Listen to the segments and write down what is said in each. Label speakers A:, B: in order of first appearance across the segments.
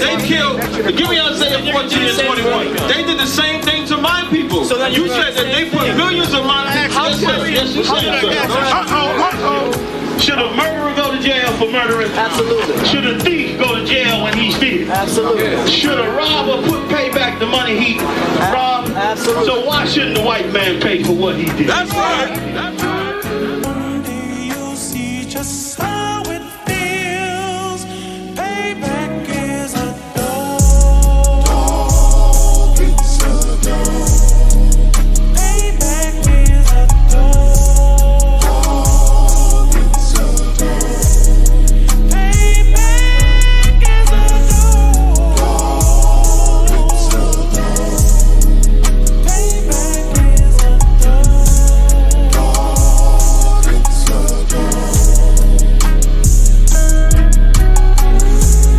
A: They killed, give me Isaiah 14 and 21. They did the same thing to my people. So you said that they put millions of my actions. Yes, you said Should a murderer go to jail for murdering? Absolutely. Should a thief go to jail when he steals? Absolutely. Should a robber pay back the money he robbed? Absolutely. So why shouldn't the white man pay for what he did? That's right. That's right.
B: One day you'll see just how it feels. Payback is a dog. It's a dog. Payback is a dog.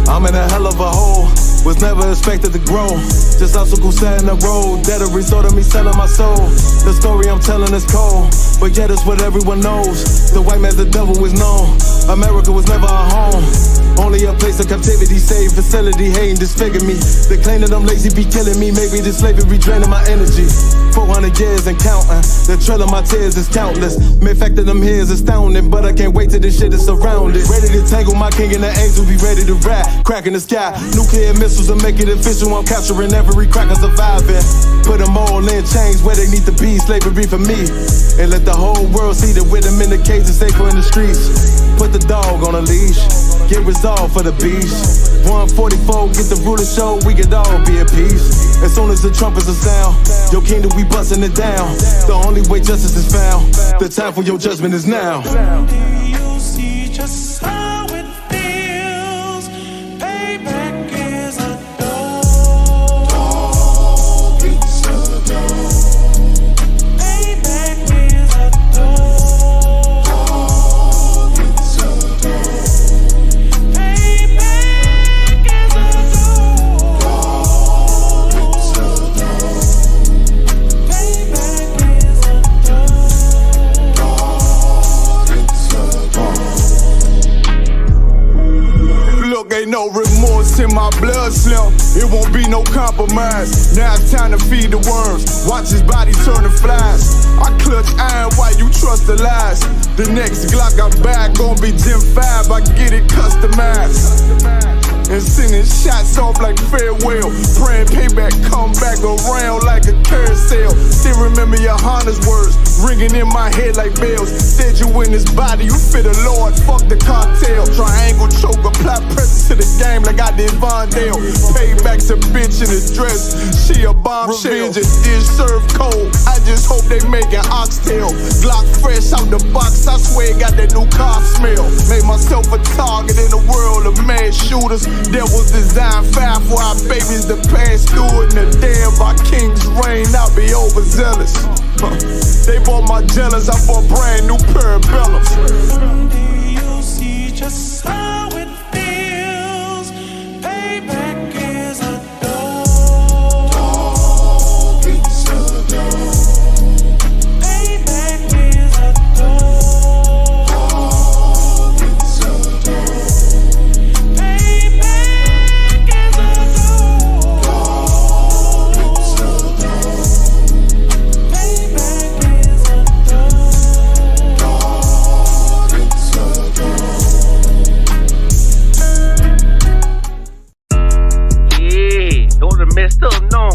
C: I'm in a hell of a hole, was never expected to grow. Just obstacle set in the road, that a result of me selling my soul. The story I'm telling is cold, but yet it's what everyone knows. The white man's the devil is known. America was never a home, only a place of captivity, safe facility, hating, disfigure me. They claim that I'm lazy, be killing me. Maybe this slavery draining my energy. 400 years and counting, the trail of my tears is countless. Main fact that I'm here is astounding, but I can't wait till this shit is surrounded. Ready to tangle my king and the angel, be ready to rap. Crack in the sky, nuclear missiles and make it official. I'm capturing every cracker surviving. Put them all in chains where they need to be, slavery for me. And let the whole world see that with them in the cage and safer in the streets. Put the dog on a leash, get resolved for the beast. 144, get the ruler show, we could all be at peace. As soon as the trumpets are sound, your kingdom we busting it down. The only way justice is found, the time for your judgment is now.
B: You'll see just how it feels. Payback is a dog. It's a dog. Payback is a dog. It's a dog. Payback is a dog. It's a dog. Payback is a dog.
C: Look, ain't no remorse in my blood slim. It won't be no compromise. Now it's time to feed the worms. Watch his body turn to flies. I clutch iron while you trust the lies. The next Glock I'm back gon' be Gen 5. I get it customized. And sending shots off like farewell. Praying payback come back around like a carousel. Still remember your Honda's words ringing in my head like bells. Said you in this body, you fit a Lord, fuck the cartel. Triangle choke, apply pressure to the game like I did Vondale. Payback's a bitch in a dress, she a bombshell. Revenge is served cold, I just hope they making oxtail. Glock fresh out the box, I swear it got that new car smell. Made myself a target in a world of mad shooters. Devils design fire for our babies to pass through. In the day of our king's reign, I'll be overzealous. They bought my jealous, I bought brand new parabellums.
B: Someday you'll see just how it feels. Payback is a dog. It's a dog. Payback is a dog. It's a dog. Payback is a dog. It's a dog. Payback is a dog. It's a dog.
D: Yeah, those are messed up, no.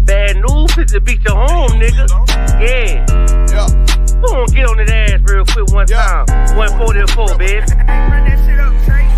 D: Bad news, fit to beat your home, nigga. Yeah. Go on, get on that ass real quick one time. 144, baby.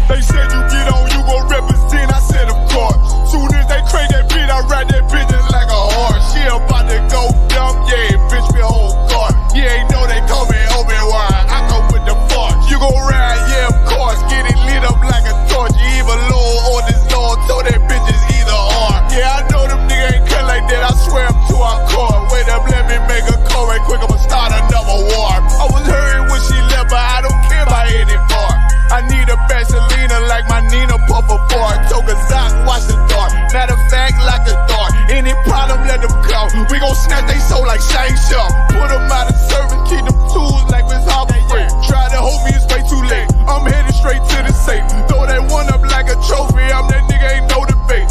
C: They said you get on, you gon' represent, I said of course. Soon as they crank that beat, I ride that bitch just like a horse. She about to go dumb, yeah, bitch, me whole car. You ain't know they call me Obi-Wan, I come with the force. You gon' ride, yeah, of course, get it lit up like a torch. You even Lord or this Lord, told that bitch is either or. Yeah, I know them niggas ain't cut like that, I swear I'm to our core. Wait up, let me make a call right quick, I'ma start another war. I was hurting when she left, but I don't care about any part. I need a Vaselina like my Nina Puffer bar. Took a Zoc, watch the dark. Matter of fact, like a dart. Any problem, let them come. We gon' snatch they soul like Shang Tsung. Put them out of service, keep them tools like Miss Harper Free. Try to hold me, it's way too late. I'm headed straight to the safe. Throw that one up like a trophy, I'm that nigga, ain't no debate.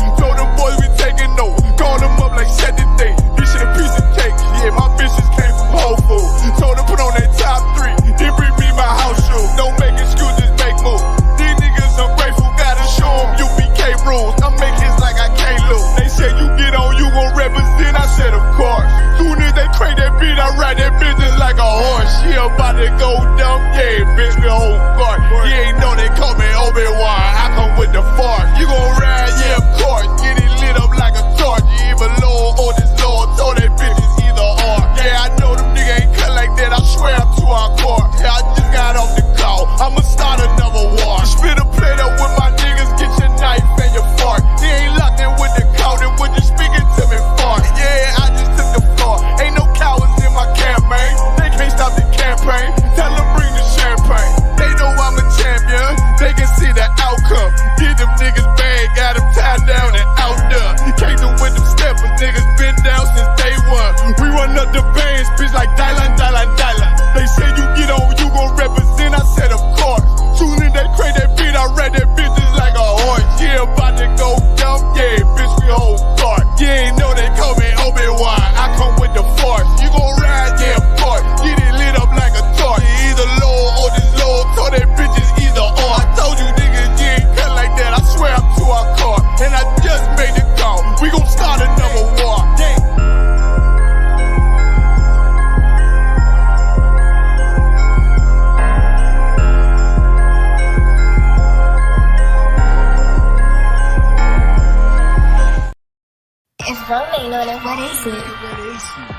E: ain't on it, what is it?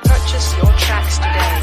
F: Purchase your tracks today.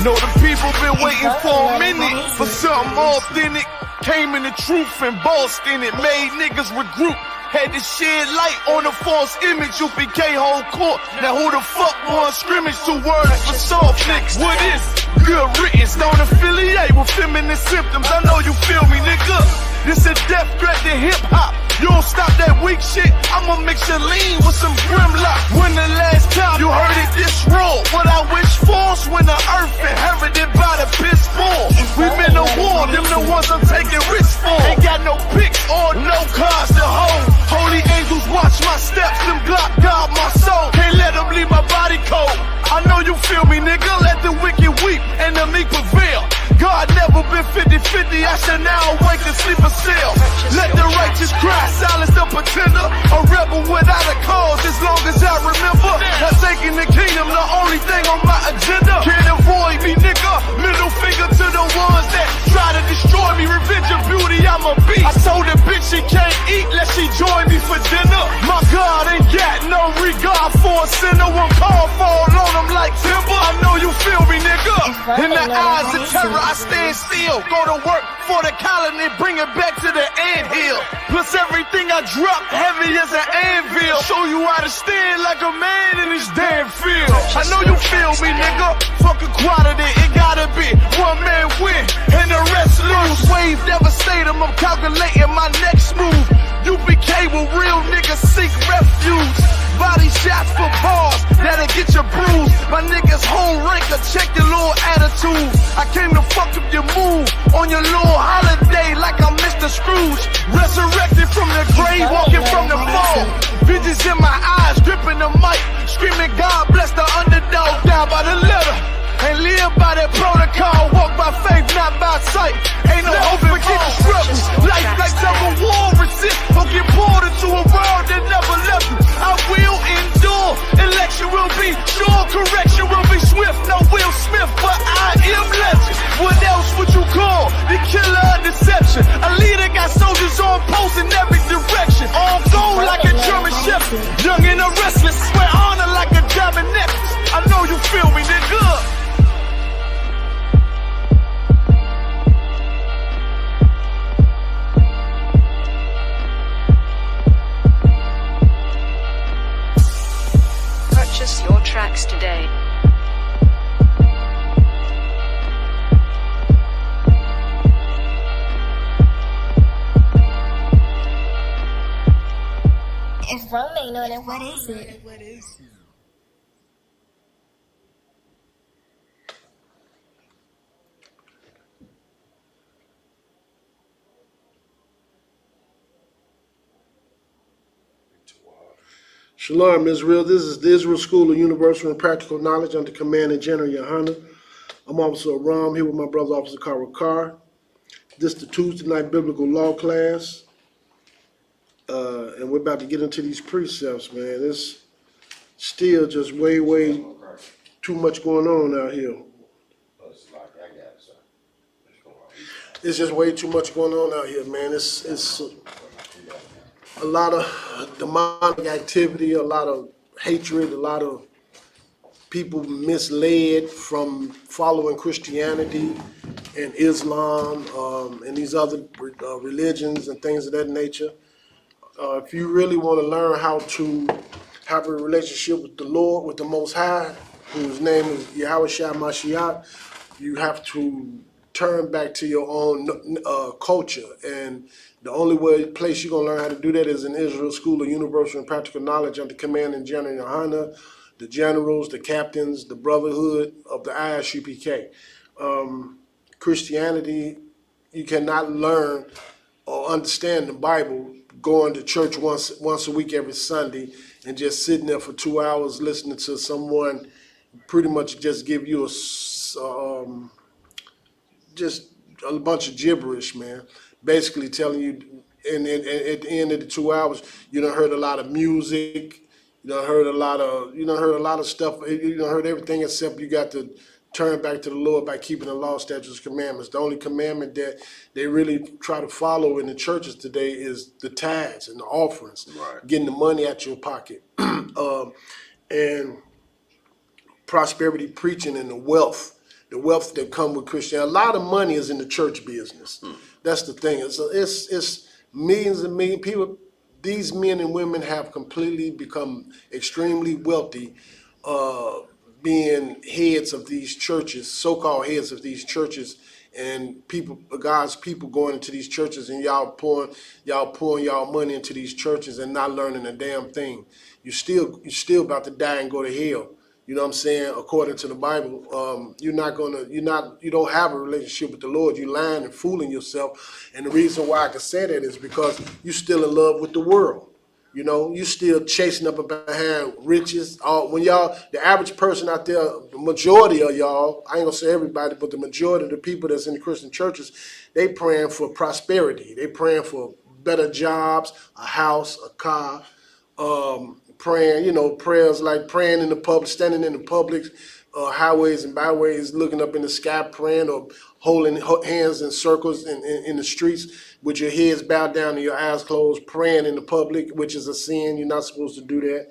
G: Know the people been waiting for a minute for something authentic. Came in the truth and bossed in it, made niggas regroup. Had to shed light on the false image. UPK whole court. Now who the fuck won scrimmage? 2 words for soft niggas. What is good riddance? Don't affiliate with feminine symptoms. I know you feel me, nigga. This a death threat to hip hop. You don't stop that weak shit, I'ma mix your lean with some Grimlock. When the last time you heard it this raw? What I wish for's when the earth inherited by the piss poor. We been to war, them the ones I'm taking risks for. Ain't got no picks or no cars to hold. Holy angels watch my steps, them Glock guard my soul. Can't let them leave my body cold. I know you feel me, nigga, let the wicked weep and the meek prevail. God never been 50-50, I shall now awake and sleep a cell. Let the righteous cry, silence the pretender. A rebel without a cause, as long as I remember. Not taking the kingdom, the only thing on my agenda. Can't avoid me, nigga. Middle finger to the ones that try to destroy me. Revenge of beauty, I'm a beast. I told the bitch she can't eat, let she join me for dinner. My God ain't got no regard for a sinner. One call fall on him like timber. I know you feel me, nigga. In the eyes of terror, I stand still. Go to work for the colony, bring it back to the anthill. Plus everything I drop heavy as an anvil. Show you how to stand like a man in this damn field. I know you feel me, nigga. Fuck equality, it gotta be one man win and the rest lose. Wave devastator, I'm calculating my next move. UPK with real niggas seek refuge. Body shots for bars, that'll get you bruised. My niggas whole ranker, check your little attitude. I came to fuck up your mood on your little holiday like I'm Mr. Scrooge. Resurrected from the grave, walking from the fall. Visions in my eyes, gripping the mic, screaming God bless the underdog. Down by the letter, and live by that protocol. Walk by faith, not by sight. Ain't no hope for getting struggles. Life like some war, resist or get pulled into a world that never left you. I will endure. Election will be sure, correction will be swift. No Will Smith, but I am legend. What else would you call the killer of deception? A leader got soldiers on post in every direction. On gold like a German shepherd. Young and a restless, swear honor like a diamond necklace. I know you feel me, nigga.
F: Purchase your tracks today.
E: If Rome ain't on it, what is it?
H: Shalom, Israel. This is the Israel School of Universal and Practical Knowledge under Command and General Yohana. I'm Officer Aram here with my brother, Officer Karakar. This is the Tuesday night biblical law class. And we're about to get into these precepts, man. It's still just way too much going on out here. It's just way too much going on out here, man. It's a lot of demonic activity, a lot of hatred, a lot of people misled from following Christianity and Islam and these other religions and things of that nature. If you really want to learn how to have a relationship with the Lord, with the Most High, whose name is Yahweh Shai Mashiach, you have to turn back to your own culture. And the only place you're going to learn how to do that is in Israel School of Universal and Practical Knowledge under Command and General Yohana, the generals, the captains, the brotherhood of the Isupk. Christianity, you cannot learn or understand the Bible going to church once a week every Sunday and just sitting there for 2 hours listening to someone pretty much just give you just a bunch of gibberish, man. Basically telling you, and at the end of the 2 hours, you done heard a lot of music, you done heard a lot of stuff, you done heard everything except you got to turn back to the Lord by keeping the law, statutes, commandments. The only commandment that they really try to follow in the churches today is the tithes and the offerings, getting the money out your pocket, and prosperity preaching and the wealth that come with Christianity. A lot of money is in the church business. That's the thing. It's millions and millions of people. These men and women have completely become extremely wealthy, being heads of these churches, so-called heads of these churches, and people, God's people going into these churches, and y'all pouring y'all money into these churches and not learning a damn thing. You're still about to die and go to hell. You know what I'm saying? According to the Bible, you don't have a relationship with the Lord. You're lying and fooling yourself. And the reason why I can say that is because you're still in love with the world. You know, you still chasing up behind riches. The average person out there, the majority of y'all, I ain't gonna say everybody, but the majority of the people that's in the Christian churches, they praying for prosperity. They praying for better jobs, a house, a car, praying, prayers like praying in the public, standing in the public highways and byways, looking up in the sky, praying, or holding hands in circles in the streets with your heads bowed down and your eyes closed, praying in the public, which is a sin. You're not supposed to do that.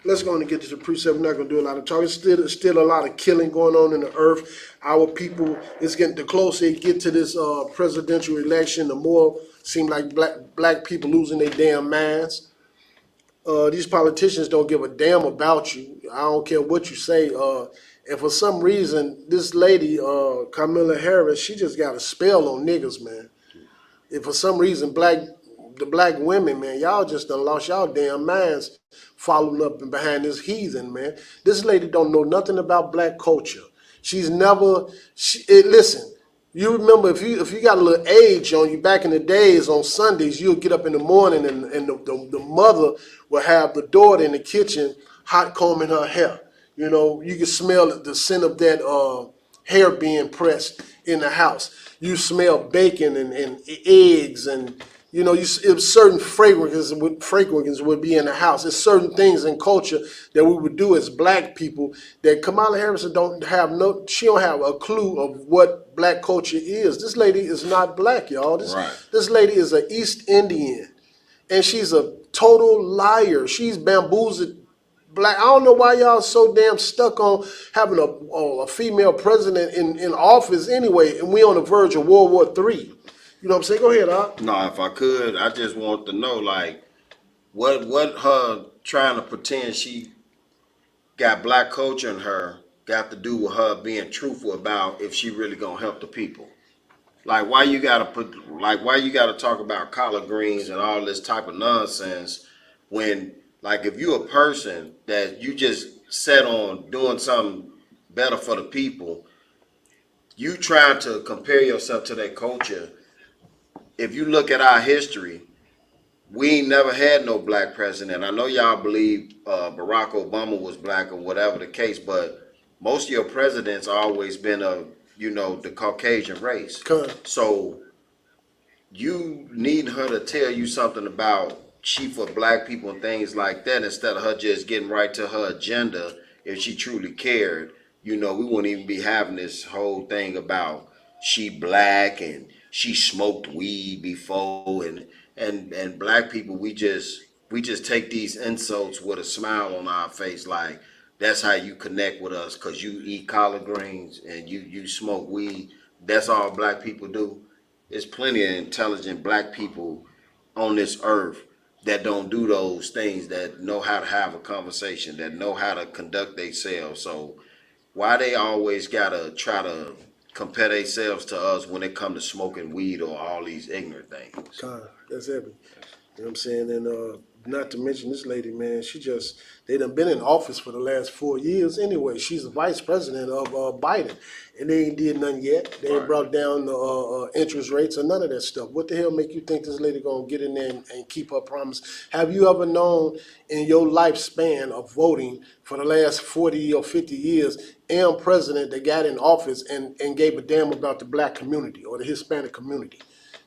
H: Let's go on and get to the precept. We're not going to do a lot of talking. There's still a lot of killing going on in the earth. Our people, it's getting, the closer it get to this presidential election, the more seem like black people losing their damn minds. These politicians don't give a damn about you. I don't care what you say. And for some reason, this lady, Kamala Harris, she just got a spell on niggas, man. And for some reason, the black women, man, y'all just done lost y'all damn minds following up and behind this heathen, man. This lady don't know nothing about black culture. She's never, listen, you remember if you got a little age on you back in the days on Sundays, you'll get up in the morning and the mother will have the daughter in the kitchen hot combing her hair. You know, you can smell the scent of that hair being pressed in the house. You smell bacon and eggs and, certain fragrances would be in the house. There's certain things in culture that we would do as black people that Kamala Harris don't have a clue of what black culture is. This lady is not black, y'all. This lady is an East Indian, and she's a total liar. She's bamboozled black. I don't know why y'all so damn stuck on having a female president in office anyway, and we on the verge of World War III. You know what I'm saying? Go ahead, Doc.
I: No, if I could, I just want to know, like, what her trying to pretend she got black culture in her got to do with her being truthful about if she really gonna help the people. Like, why you gotta talk about collard greens and all this type of nonsense when, like, if you a person that you just set on doing something better for the people, you try to compare yourself to that culture. If you look at our history, we ain't never had no black president. I know y'all believe Barack Obama was black or whatever the case, but most of your presidents always been of, the Caucasian race. So you need her to tell you something about she for black people and things like that instead of her just getting right to her agenda. If she truly cared, we wouldn't even be having this whole thing about she black and she smoked weed before, and black people, we just take these insults with a smile on our face, like that's how you connect with us, cause you eat collard greens and you smoke weed. That's all black people do. There's plenty of intelligent black people on this earth that don't do those things, that know how to have a conversation, that know how to conduct themselves. So why they always gotta try to compare themselves to us when it come to smoking weed or all these ignorant things?
H: That's heavy. You know what I'm saying? And not to mention this lady, man, they done been in office for the last 4 years anyway. She's the vice president of Biden, and they ain't did nothing yet. They ain't brought down the interest rates or none of that stuff. What the hell make you think this lady gonna get in there and keep her promise? Have you ever known in your lifespan of voting for the last 40 or 50 years, president that got in office and gave a damn about the black community or the Hispanic community?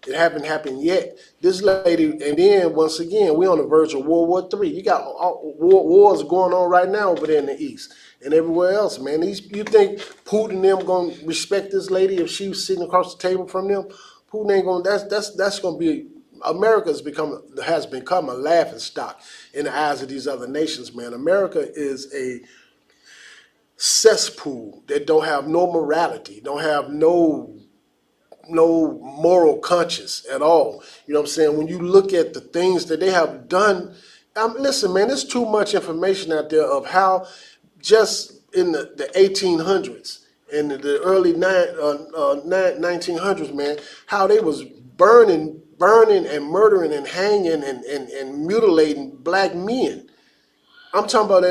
H: It haven't happened yet. This lady, and then once again, we're on the verge of World War III. You got wars going on right now over there in the East and everywhere else, man. You think Putin and them gonna respect this lady if she was sitting across the table from them? Putin ain't gonna. That's gonna be. America has become a laughing stock in the eyes of these other nations, man. America is a cesspool that don't have no morality, don't have no moral conscience at all. You know what I'm saying? When you look at the things that they have done, listen, man, there's too much information out there of how just in the 1800s and the early 1900s, man, how they was burning and murdering and hanging and mutilating black men. I'm talking about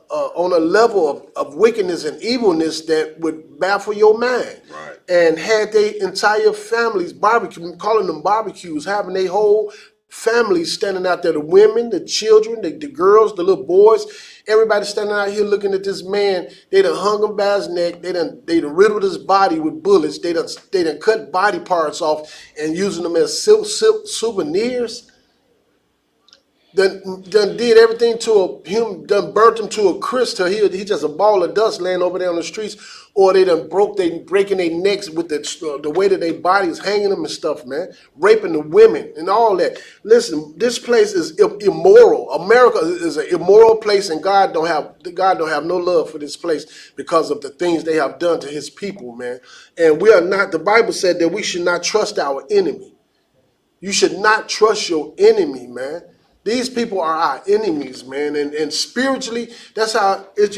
H: on a level of wickedness and evilness that would baffle your mind.
I: Right.
H: And had they entire families calling them barbecues, having their whole families standing out there, the women, the children, the girls, the little boys, everybody standing out here looking at this man. They done hung him by his neck. They done riddled his body with bullets. They done cut body parts off and using them as souvenirs. Done did everything to him, done burnt him to a crisp till he just a ball of dust laying over there on the streets, or they done breaking their necks with the way that their bodies hanging them and stuff, man, raping the women and all that. Listen, this place is immoral. America is an immoral place, and God don't have no love for this place because of the things they have done to His people, man. And we are not. The Bible said that we should not trust our enemy. You should not trust your enemy, man. These people are our enemies, man, and spiritually, that's how it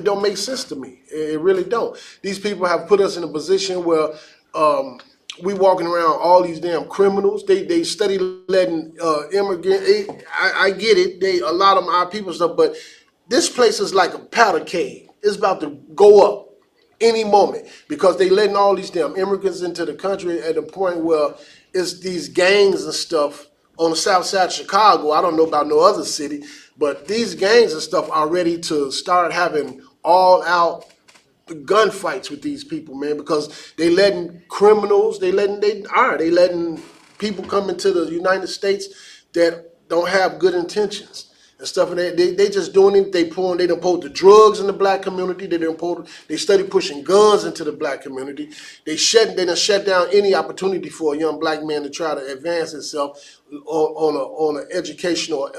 H: don't make sense to me. It really don't. These people have put us in a position where we walking around all these damn criminals. They study letting immigrant. I get it. A lot of them are people stuff, but this place is like a powder keg. It's about to go up any moment because they letting all these damn immigrants into the country at a point where it's these gangs and stuff. On the south side of Chicago, I don't know about no other city, but these gangs and stuff are ready to start having all-out gunfights with these people, man, because they letting criminals, they letting people come into the United States that don't have good intentions and stuff. And they just doing it. They done pulled the drugs in the black community. They study pushing guns into the black community. They done shut down any opportunity for a young black man to try to advance himself on an educational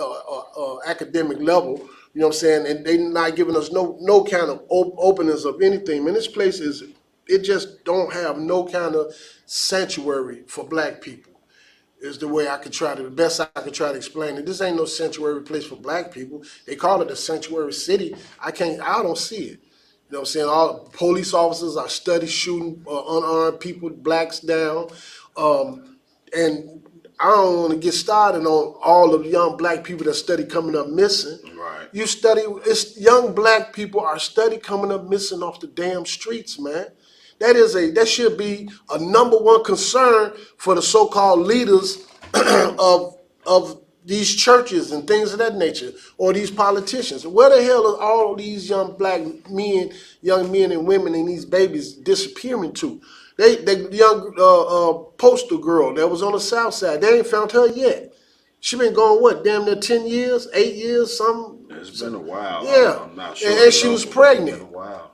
H: academic level. You know what I'm saying? And they not giving us no kind of openness of anything. Man, this place it just don't have no kind of sanctuary for black people. Is the way the best I could try to explain it. This ain't no sanctuary place for black people. They call it a sanctuary city. I don't see it. You know what I'm saying? All police officers are study shooting unarmed people, blacks down. And I don't want to get started on all of the young black people that study coming up missing.
I: Right.
H: Young black people are study coming up missing off the damn streets, man. That should be a number one concern for the so-called leaders of these churches and things of that nature, or these politicians. Where the hell are all these young men and women and these babies disappearing to? The young postal girl that was on the south side, they ain't found her yet. She been gone, damn near 10 years, 8 years, something?
I: It's been a while.
H: Yeah,
I: I'm not sure.
H: and she was pregnant.
I: It's been a while.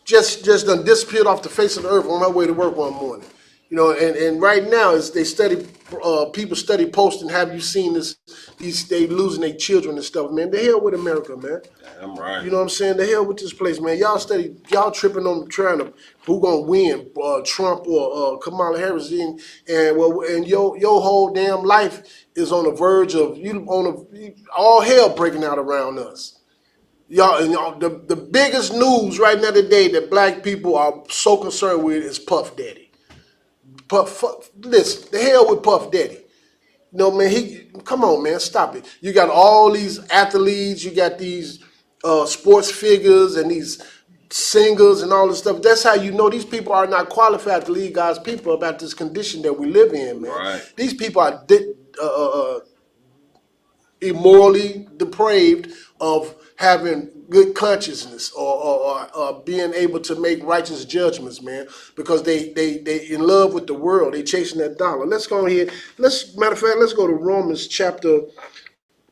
H: Just done disappeared off the face of the earth on her way to work one morning. You know, and right now as people study posting, have you seen they losing their children and stuff, man. The hell with America, man.
I: I'm right.
H: You know what I'm saying? The hell with this place, man. Y'all tripping on trying to who gonna win, Trump or Kamala Harris, and your whole damn life is on the verge of all hell breaking out around us. Y'all, the biggest news right now today that black people are so concerned with is Puff Daddy. Listen, the hell with Puff Daddy. No, man, come on, man, stop it. You got all these athletes, you got these sports figures and these singers and all this stuff. That's how you know these people are not qualified to lead God's people about this condition that we live in, man.
I: Right.
H: These people are immorally depraved of having good consciousness or being able to make righteous judgments, man, because they in love with the world. They chasing that dollar. Let's go ahead. Matter of fact, let's go to Romans chapter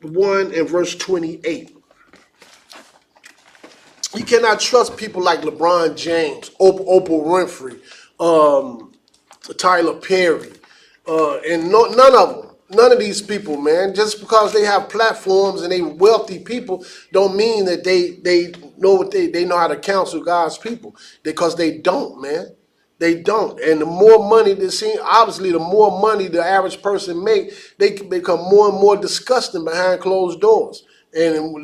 H: 1 and verse 28. You cannot trust people like LeBron James, Oprah Winfrey, Tyler Perry, and none of them. None of these people, man, just because they have platforms and they wealthy people, don't mean that they know how to counsel God's people, because they don't, man. They don't. And the more money obviously the more money the average person make, they can become more and more disgusting behind closed doors. And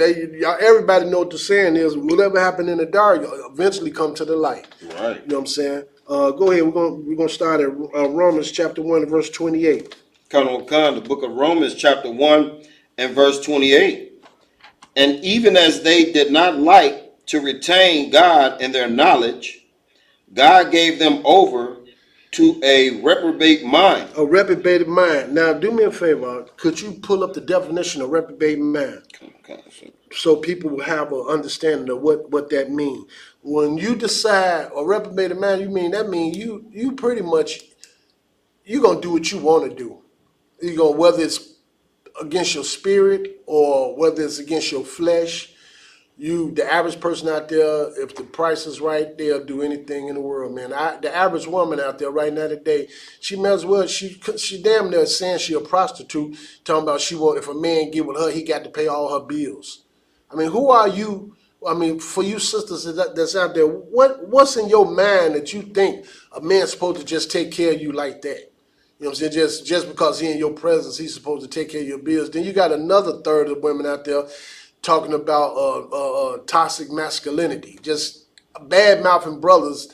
H: everybody know what the saying is: whatever happened in the dark eventually come to the light.
I: Right.
H: You know what I'm saying? Go ahead. We're gonna start at Romans chapter 1 verse 28.
I: The book of Romans chapter 1 and verse 28. And even as they did not like to retain God in their knowledge, God gave them over to a reprobate mind.
H: A reprobated mind. Now, do me a favor. Could you pull up the definition of reprobate mind?
I: Okay,
H: So people will have an understanding of what that means. When you decide a reprobated mind, that means you pretty much, you're going to do what you want to do. You're going, whether it's against your spirit or whether it's against your flesh. The average person out there, if the price is right, they'll do anything in the world, man. The average woman out there right now today, she may as well, she damn near saying she a prostitute, talking about if a man get with her, he got to pay all her bills. I mean, who are you? I mean, for you sisters that's out there, what's in your mind that you think a man's supposed to just take care of you like that? You know what I'm saying? Just because he in your presence, he's supposed to take care of your bills. Then you got another third of women out there talking about toxic masculinity, just bad-mouthing brothers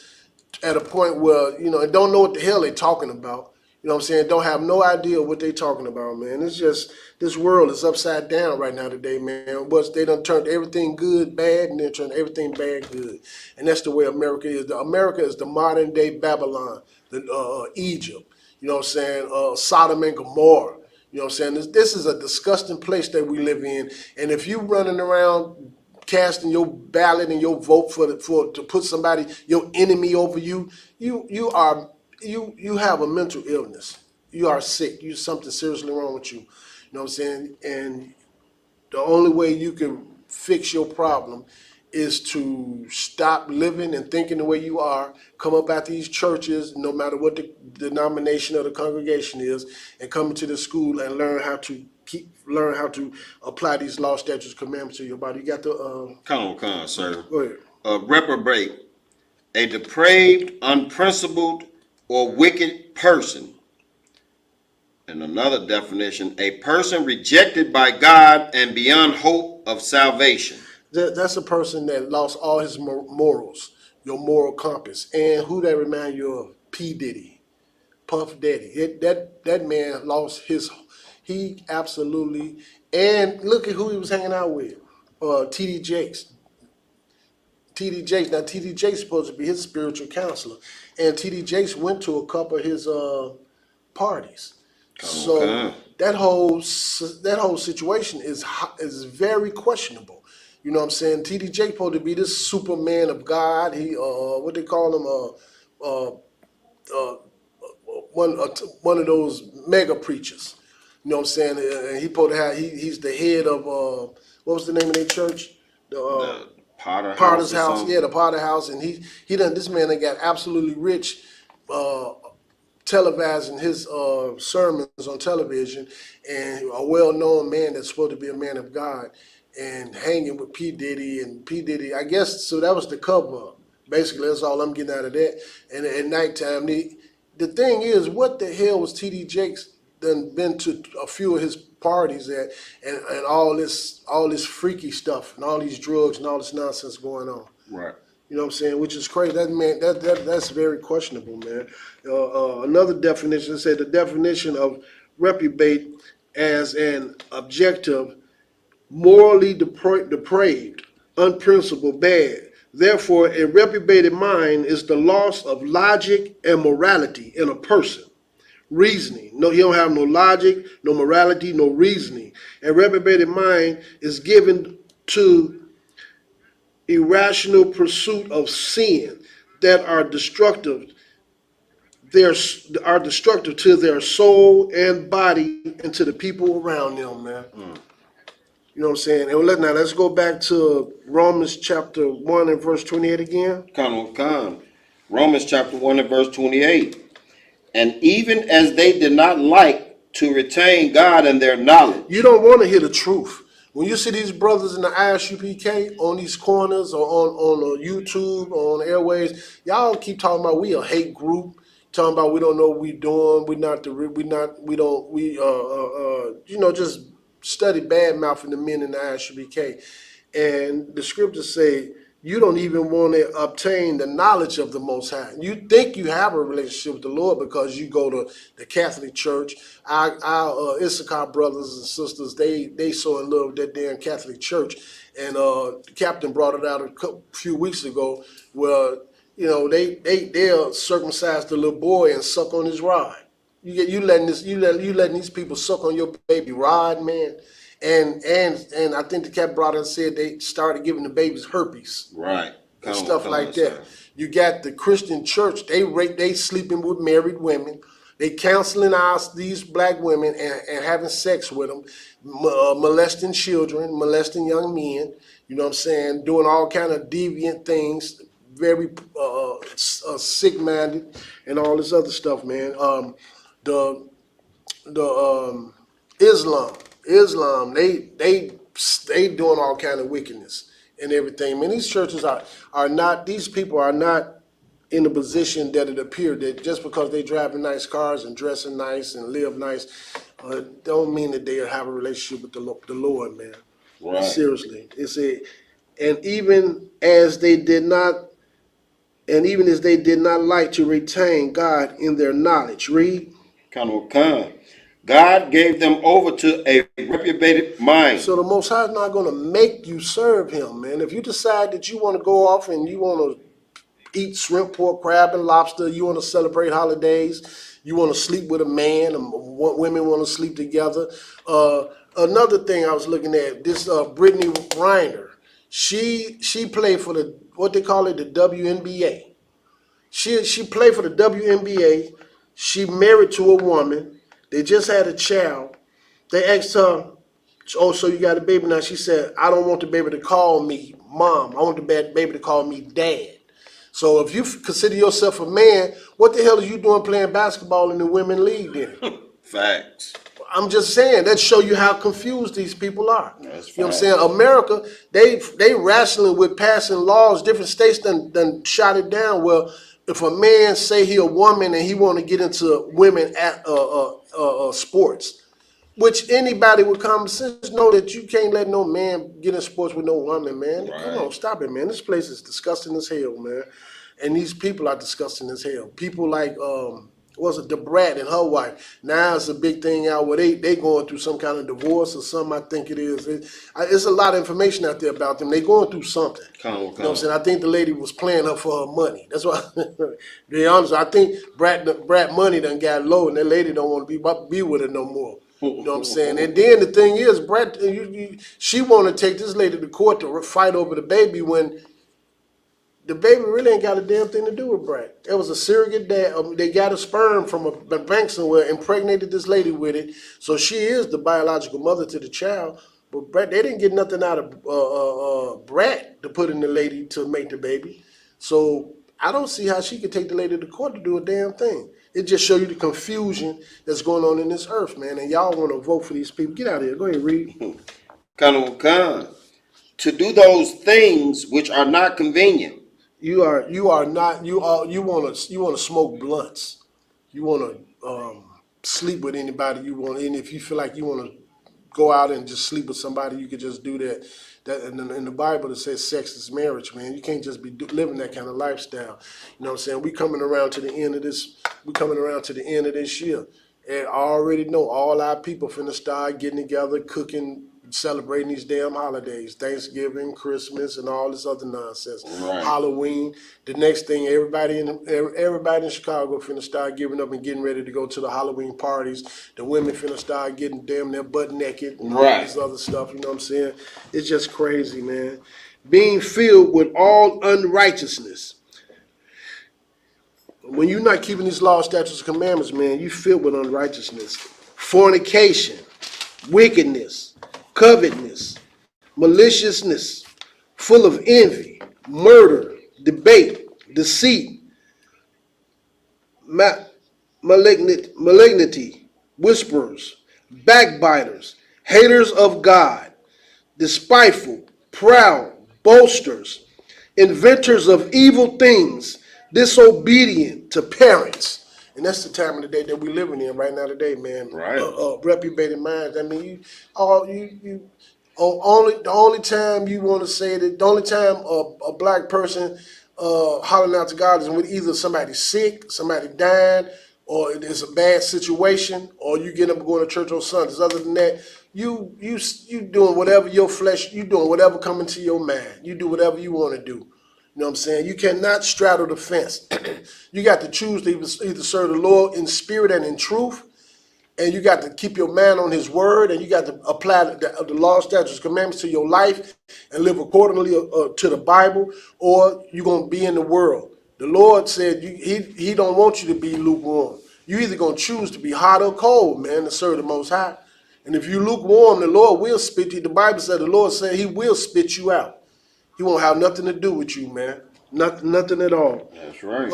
H: at a point where, and don't know what the hell they talking about. You know what I'm saying? Don't have no idea what they talking about, man. It's just, this world is upside down right now today, man. They done turned everything good bad, and then turned everything bad good. And that's the way America is. America is the modern-day Babylon, Egypt. You know what I'm saying? Sodom and Gomorrah. You know what I'm saying? This is a disgusting place that we live in. And if you running around casting your ballot and your vote to put somebody, your enemy over you, you have a mental illness. You are sick. Something seriously wrong with you. You know what I'm saying? And the only way you can fix your problem is to stop living and thinking the way you are, come up at these churches, no matter what the denomination or the congregation is, and come into the school and learn how to apply these law, statutes, commandments to your body. You got the
I: Come on, sir.
H: Go ahead.
I: Reprobate, a depraved, unprincipled, or wicked person. And another definition, a person rejected by God and beyond hope of salvation.
H: That's a person that lost all his morals, your moral compass. And who that remind you of? P. Diddy, Puff Daddy. That man lost he absolutely, and look at who he was hanging out with. T.D. Jakes. T.D. Jakes. Now, T.D. Jakes is supposed to be his spiritual counselor. And T.D. Jakes went to a couple of his parties. So that whole situation is very questionable. You know what I'm saying? T.D. Jakes supposed to be this Superman of God. He what they call him one of those mega preachers. You know what I'm saying? And he supposed to have he's the head of what was the name of their church? The Potter's House. Yeah, the Potter House. And this man that got absolutely rich televising his sermons on television, and a well-known man that's supposed to be a man of God, and hanging with P. Diddy, and P. Diddy, I guess, so that was the cover-up. Basically, that's all I'm getting out of that. And at nighttime, the thing is, what the hell was T.D. Jakes done been to a few of his parties at, and all this freaky stuff, and all these drugs and all this nonsense going on.
I: Right.
H: You know what I'm saying? Which is crazy. That's very questionable, man. Another definition said the definition of reprobate, as an objective, morally depraved, unprincipled, bad. Therefore, a reprobated mind is the loss of logic and morality in a person. Reasoning. No, you don't have no logic, no morality, no reasoning. A reprobated mind is given to irrational pursuit of sin that are destructive. Are destructive to their soul and body and to the people around them, man. You know what I'm saying? And let's go back to Romans chapter 1 and verse 28 again.
I: Come. Romans chapter 1 and verse 28. And even as they did not like to retain God in their knowledge.
H: You don't want to hear the truth. When you see these brothers in the Isupk on these corners or on YouTube or on airways, y'all keep talking about we a hate group, talking about we don't know what we doing, just study bad mouthing the men in the Isupk. And the scriptures say you don't even want to obtain the knowledge of the Most High. You think you have a relationship with the Lord because you go to the Catholic Church. Our Isupk brothers and sisters, they so in love with that damn Catholic Church. And the captain brought it out a few weeks ago where, they'll circumcise the little boy and suck on his rod. You letting these people suck on your baby rod, man. And I think the cat brought and said they started giving the babies herpes.
I: Right.
H: And stuff like that. You got the Christian church, they sleeping with married women. They counseling these black women and having sex with them, molesting children, molesting young men, you know what I'm saying, doing all kind of deviant things, very sick-minded and all this other stuff, man. Islam, they doing all kind of wickedness and everything. Man, these churches are not, these people are not in the position that it appeared that just because they driving nice cars and dressing nice and live nice, don't mean that they have a relationship with the Lord, man.
I: Right.
H: Seriously. And even as they did not like to retain God in their knowledge. Read.
I: God gave them over to a reprobated mind.
H: So the Most High is not going to make you serve him, man. If you decide that you want to go off and you want to eat shrimp, pork, crab, and lobster, you want to celebrate holidays, you want to sleep with a man, and women want to sleep together. Another thing I was looking at, this Brittany Reiner, she played for what they call it, the WNBA. She played for the WNBA. She married to a woman. They just had a child. They asked her, oh, so you got a baby now? She said, I don't want the baby to call me mom. I want the baby to call me dad. So if you consider yourself a man, what the hell are you doing playing basketball in the women league then?
I: Facts.
H: I'm just saying, that show you how confused these people are.
I: That's
H: you know what I'm saying? America, they wrestling with passing laws. Different states done shot it down. Well, if a man say he a woman and he want to get into women at sports, which anybody with common sense know that you can't let no man get in sports with no woman, man.
I: Right.
H: Come on, stop it, man. This place is disgusting as hell, man. And these people are disgusting as hell. People like DEPRAVED and her wife. Now it's a big thing out where they going through some kind of divorce or something, I think it is. It's a lot of information out there about them. They going through something. You know what I'm saying? I think the lady was playing her for her money. That's why, to be honest, I think Brat money done got low and that lady don't want to be with her no more. You know what I'm saying? And then the thing is, Brat, she want to take this lady to court to fight over the baby when the baby really ain't got a damn thing to do with Brat. It was a surrogate dad. They got a sperm from a bank somewhere, impregnated this lady with it. So she is the biological mother to the child. But Brat, they didn't get nothing out of Brat to put in the lady to make the baby. So I don't see how she could take the lady to court to do a damn thing. It just show you the confusion that's going on in this earth, man. And y'all want to vote for these people. Get out of here. Go ahead, read.
I: To do those things which are not convenient.
H: You want to smoke blunts. You want to sleep with anybody you want. And if you feel like you want to go out and just sleep with somebody, you could just do that. That in the Bible it says sex is marriage, man. You can't just be living that kind of lifestyle. You know what I'm saying? We coming around to the end of this. We coming around to the end of this year, And I already know all our people finna start getting together, cooking, celebrating these damn holidays, Thanksgiving, Christmas, and all this other nonsense.
I: Right.
H: Halloween. The next thing, everybody in Chicago finna start giving up and getting ready to go to the Halloween parties. The women finna start getting damn near butt naked and all this other stuff. You know what I'm saying? It's just crazy, man. Being filled with all unrighteousness. When you're not keeping these laws, statutes, and commandments, man, you filled with unrighteousness, fornication, wickedness, covetousness, maliciousness, full of envy, murder, debate, deceit, malignity, whisperers, backbiters, haters of God, despiteful, proud, boasters, inventors of evil things, disobedient to parents. And that's the time of the day that we're living in right now today, man.
I: Right.
H: Reprobated minds. I mean, the only time you want to say that, the only time a black person hollering out to God is when either somebody's sick, somebody dying, or it's a bad situation, or you get up going to church on Sundays. Other than that, you doing whatever your flesh, you doing whatever coming to your mind. You do whatever you want to do. You know what I'm saying? You cannot straddle the fence. You got to choose to either serve the Lord in spirit and in truth, and you got to keep your mind on his word, and you got to apply the law, statutes, commandments to your life and live accordingly to the Bible, or you're going to be in the world. The Lord said he don't want you to be lukewarm. You either going to choose to be hot or cold, man, to serve the Most High. And if you lukewarm, the Lord will spit you. The Bible said the Lord said he will spit you out. He won't have nothing to do with you, man. Nothing at all.
I: That's right.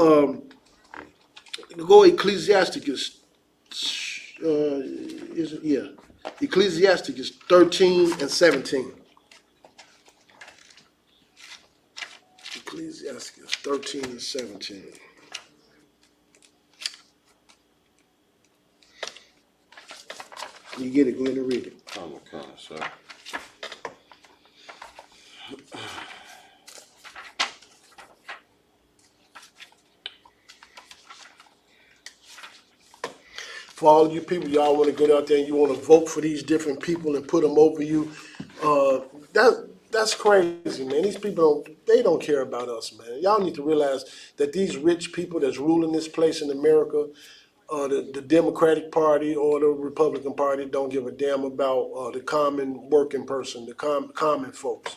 H: Go Ecclesiasticus. Ecclesiasticus 13 and 17. Ecclesiasticus 13 and 17. You get it, go ahead and read it.
I: Okay, sir.
H: For all of you people, y'all want to go out there and you want to vote for these different people and put them over you. That's crazy, man. These people don't care about us, man. Y'all need to realize that these rich people that's ruling this place in America, the Democratic Party or the Republican Party, don't give a damn about the common working person, the common folks.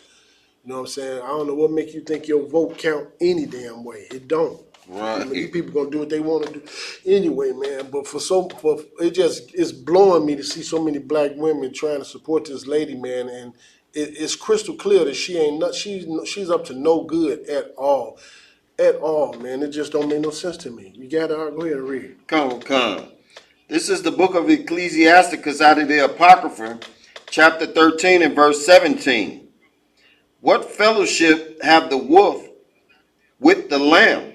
H: You know what I'm saying? I don't know what make you think your vote count any damn way. It don't.
I: Right.
H: I mean, these people gonna do what they want to do anyway, man. But it's blowing me to see so many black women trying to support this lady, man, and it's crystal clear that she's up to no good at all, man. It just don't make no sense to me. You gotta go ahead and read.
I: Come. This is the book of Ecclesiasticus out of the Apocrypha, chapter 13 and verse 17. What fellowship have the wolf with the lamb?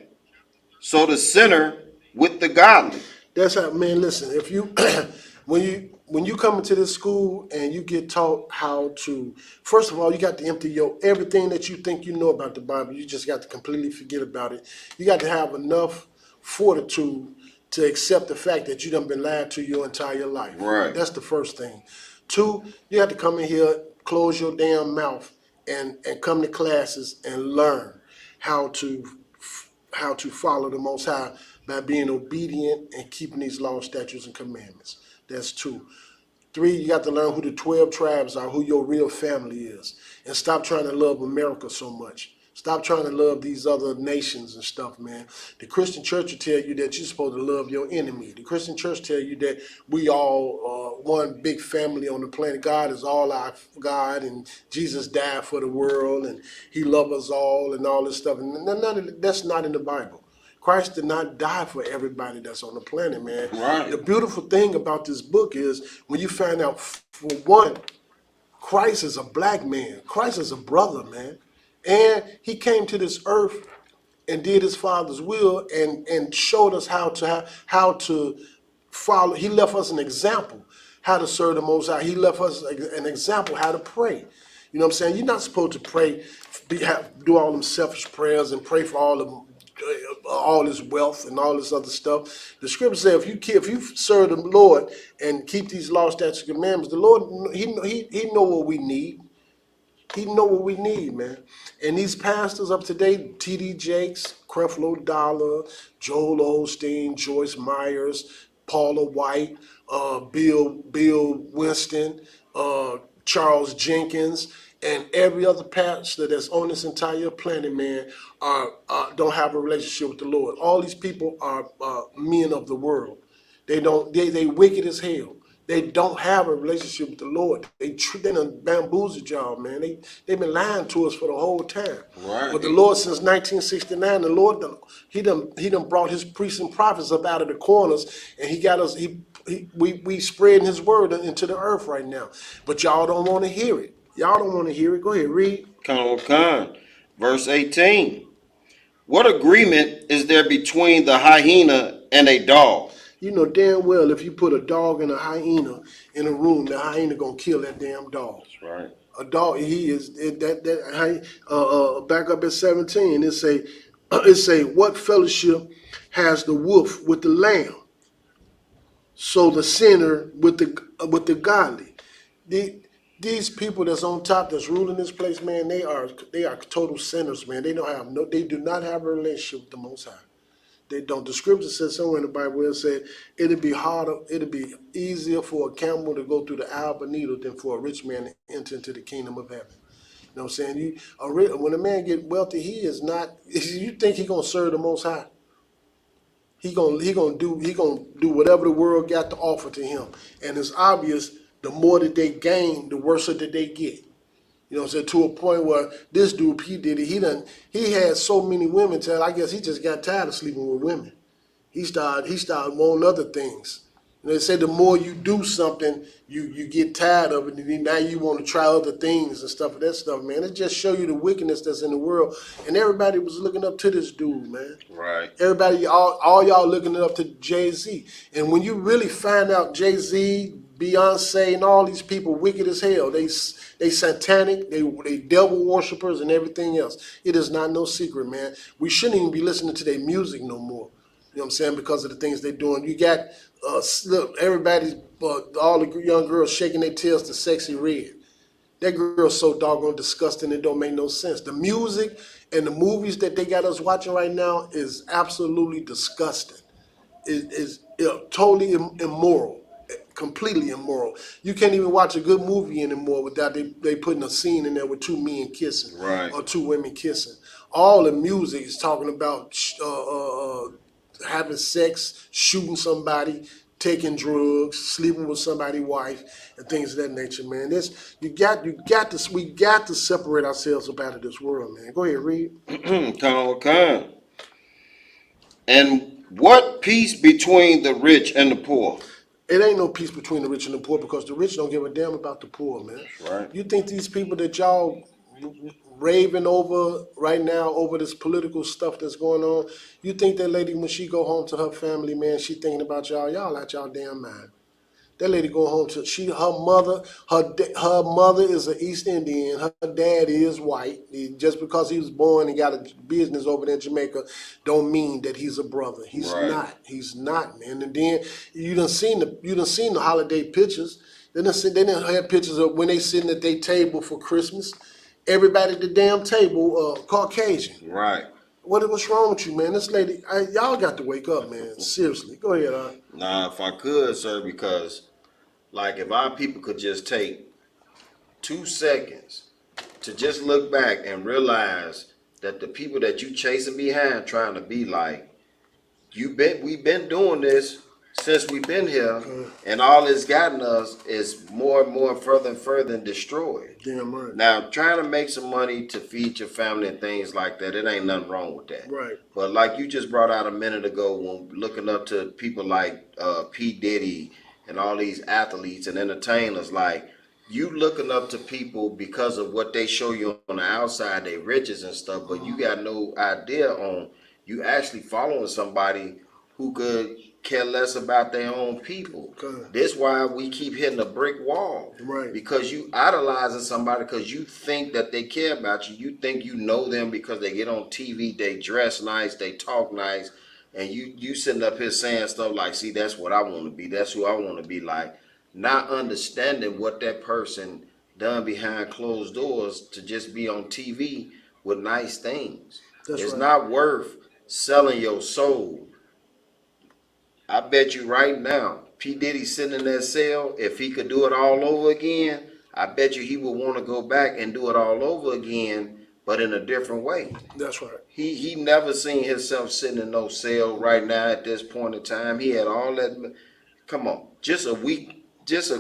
I: So the sinner with the godly.
H: That's how, man. Listen, if you when you come into this school and you get taught how to, first of all, you got to empty everything that you think you know about the Bible. You just got to completely forget about it. You got to have enough fortitude to accept the fact that you done been lied to your entire life.
I: Right.
H: That's the first thing. Two, you have to come in here, close your damn mouth, and come to classes and learn how to follow the Most High by being obedient and keeping these laws, statutes, and commandments. That's two. Three, you got to learn who the 12 tribes are, who your real family is, and stop trying to love America so much. Stop trying to love these other nations and stuff, man. The Christian church will tell you that you're supposed to love your enemy. The Christian church tell you that we all one big family on the planet. God is all our God, and Jesus died for the world, and he loves us all, and all this stuff. And that's not in the Bible. Christ did not die for everybody that's on the planet, man.
I: Right.
H: The beautiful thing about this book is when you find out, for one, Christ is a black man. Christ is a brother, man. And he came to this earth and did his Father's will and showed us how to follow. He left us an example how to serve the Most High. He left us an example how to pray. You know what I'm saying? You're not supposed to pray, do all them selfish prayers and pray for all the all his wealth and all this other stuff. The scripture says if you serve the Lord and keep these laws, statutes, and commandments, the Lord he know what we need. He know what we need, man. And these pastors up to date, T.D. Jakes, Creflo Dollar, Joel Osteen, Joyce Myers, Paula White, Bill Winston, Charles Jenkins, and every other pastor that's on this entire planet, man, don't have a relationship with the Lord. All these people are men of the world. They wicked as hell. They don't have a relationship with the Lord. They done bamboozled y'all, man. They've been lying to us for the whole time.
I: Right.
H: But the Lord, since 1969, the Lord he done brought his priests and prophets up out of the corners, and he got us. We spreading his word into the earth right now. But y'all don't want to hear it. Y'all don't want to hear it. Go ahead, read.
I: Con. Verse 18. What agreement is there between the hyena and a dog?
H: You know damn well if you put a dog and a hyena in a room, the hyena gonna kill that damn dog.
I: That's right.
H: A dog, back up at 17, it say, what fellowship has the wolf with the lamb? So the sinner with the godly. These people that's on top, that's ruling this place, man, they are total sinners, man. They do not have a relationship with the Most High. They don't. The scripture says somewhere in the Bible where it said it'd be easier for a camel to go through the eye of a needle than for a rich man to enter into the kingdom of heaven. You know what I'm saying? When a man get wealthy, he is not. You think he gonna serve the Most High? He gonna do whatever the world got to offer to him, and it's obvious. The more that they gain, the worse that they get. You know what I'm saying? To a point where this dude, P. Diddy, he had so many women till I guess he just got tired of sleeping with women. He started wanting other things. And they say the more you do something, you get tired of it, and now you want to try other things and stuff. That stuff, man. It just show you the wickedness that's in the world. And everybody was looking up to this dude, man.
I: Right.
H: Everybody, all y'all looking up to Jay-Z. And when you really find out Jay-Z, Beyonce, and all these people wicked as hell, they satanic, they devil worshippers and everything else. It is not no secret, man. We shouldn't even be listening to their music no more. You know what I'm saying? Because of the things they're doing. You got look, everybody's all the young girls shaking their tails to Sexy Red. That girl's so doggone disgusting it don't make no sense. The music and the movies that they got us watching right now is absolutely disgusting. It is totally immoral, completely immoral. You can't even watch a good movie anymore without they putting a scene in there with two men kissing,
I: right,
H: or two women kissing. All the music is talking about having sex, shooting somebody, taking drugs, sleeping with somebody's wife, and things of that nature, man. We got to separate ourselves up out of this world, man. Go ahead, read.
I: Con. And what peace between the rich and the poor?
H: It ain't no peace between the rich and the poor because the rich don't give a damn about the poor, man.
I: That's right.
H: You think these people that y'all raving over right now over this political stuff that's going on, you think that lady when she go home to her family, man, she thinking about y'all out y'all damn mind. That lady go home to her mother is an East Indian, her dad is white. Just because he was born and got a business over there in Jamaica don't mean that he's a brother. He's not. He's not, man. And then you done seen the holiday pictures. They done have pictures of when they sitting at their table for Christmas. Everybody at the damn table, Caucasian.
I: Right.
H: What's wrong with you, man? This lady, y'all got to wake up, man. Seriously. Go ahead,
I: Nah, if I could, sir, because like if our people could just take 2 seconds to just look back and realize that the people that you chasing behind trying to be like, we've been doing this since we've been here, and all it's gotten us is more and more further and further and destroyed.
H: Damn right.
I: Now, trying to make some money to feed your family and things like that, it ain't nothing wrong with that.
H: Right.
I: But like you just brought out a minute ago, when looking up to people like P. Diddy and all these athletes and entertainers, like you looking up to people because of what they show you on the outside, they riches and stuff, but you got no idea on you actually following somebody who could care less about their own people. That's why we keep hitting a brick wall.
H: Right.
I: Because you idolizing somebody because you think that they care about you. You think you know them because they get on TV, they dress nice, they talk nice, and you sitting up here saying stuff like, see, that's what I want to be. That's who I want to be like. Not understanding what that person done behind closed doors to just be on TV with nice things. It's not worth selling your soul. I bet you right now, P. Diddy sitting in that cell, if he could do it all over again, I bet you he would want to go back and do it all over again, but in a different way.
H: That's right.
I: He never seen himself sitting in no cell right now at this point in time. He had all that. Come on, just a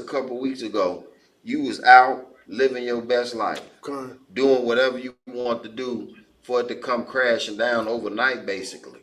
I: couple weeks ago, you was out living your best life, doing whatever you want to do for it to come crashing down overnight, basically.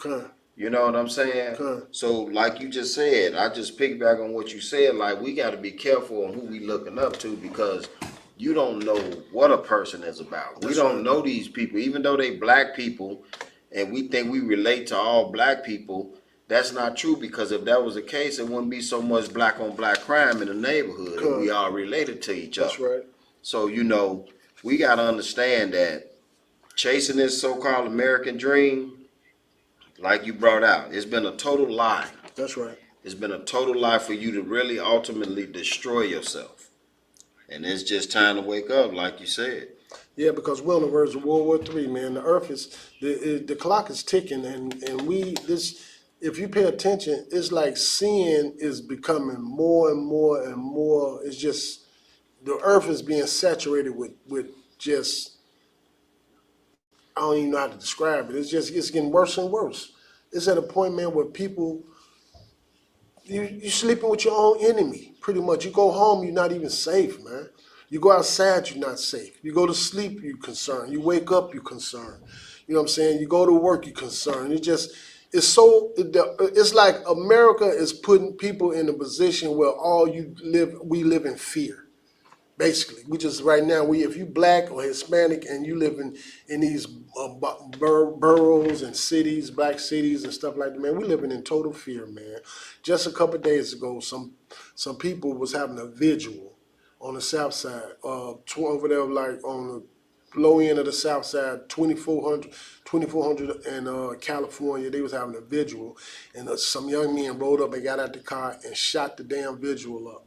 I: You know what I'm saying? So, like you just said, I just piggyback on what you said. Like, we got to be careful on who we looking up to because you don't know what a person is about. We don't know these people, even though they black people, and we think we relate to all black people. That's not true because if that was the case, it wouldn't be so much black on black crime in the neighborhood. If we all related to each other.
H: That's right.
I: So, you know, we got to understand that chasing this so-called American dream, like you brought out, it's been a total lie.
H: That's right.
I: It's been a total lie for you to really ultimately destroy yourself. And it's just time to wake up, like you said.
H: Yeah, because we're on the verge of World War III, man. The earth is, the clock is ticking, and if you pay attention, it's like sin is becoming more and more and more. It's just, the earth is being saturated with just, I don't even know how to describe it. It's getting worse and worse. It's at a point, man, where people, you're sleeping with your own enemy, pretty much. You go home, you're not even safe, man. You go outside, you're not safe. You go to sleep, you're concerned. You wake up, you're concerned. You know what I'm saying? You go to work, you're concerned. It's like America is putting people in a position where we live in fear. Basically, we just right now, if you black or Hispanic and you live in these boroughs and cities, black cities and stuff like that, man, we living in total fear, man. Just a couple of days ago, some people was having a vigil on the south side, over there, like on the low end of the south side, 2400 in California. They was having a vigil, and some young men rolled up and got out the car and shot the damn vigil up.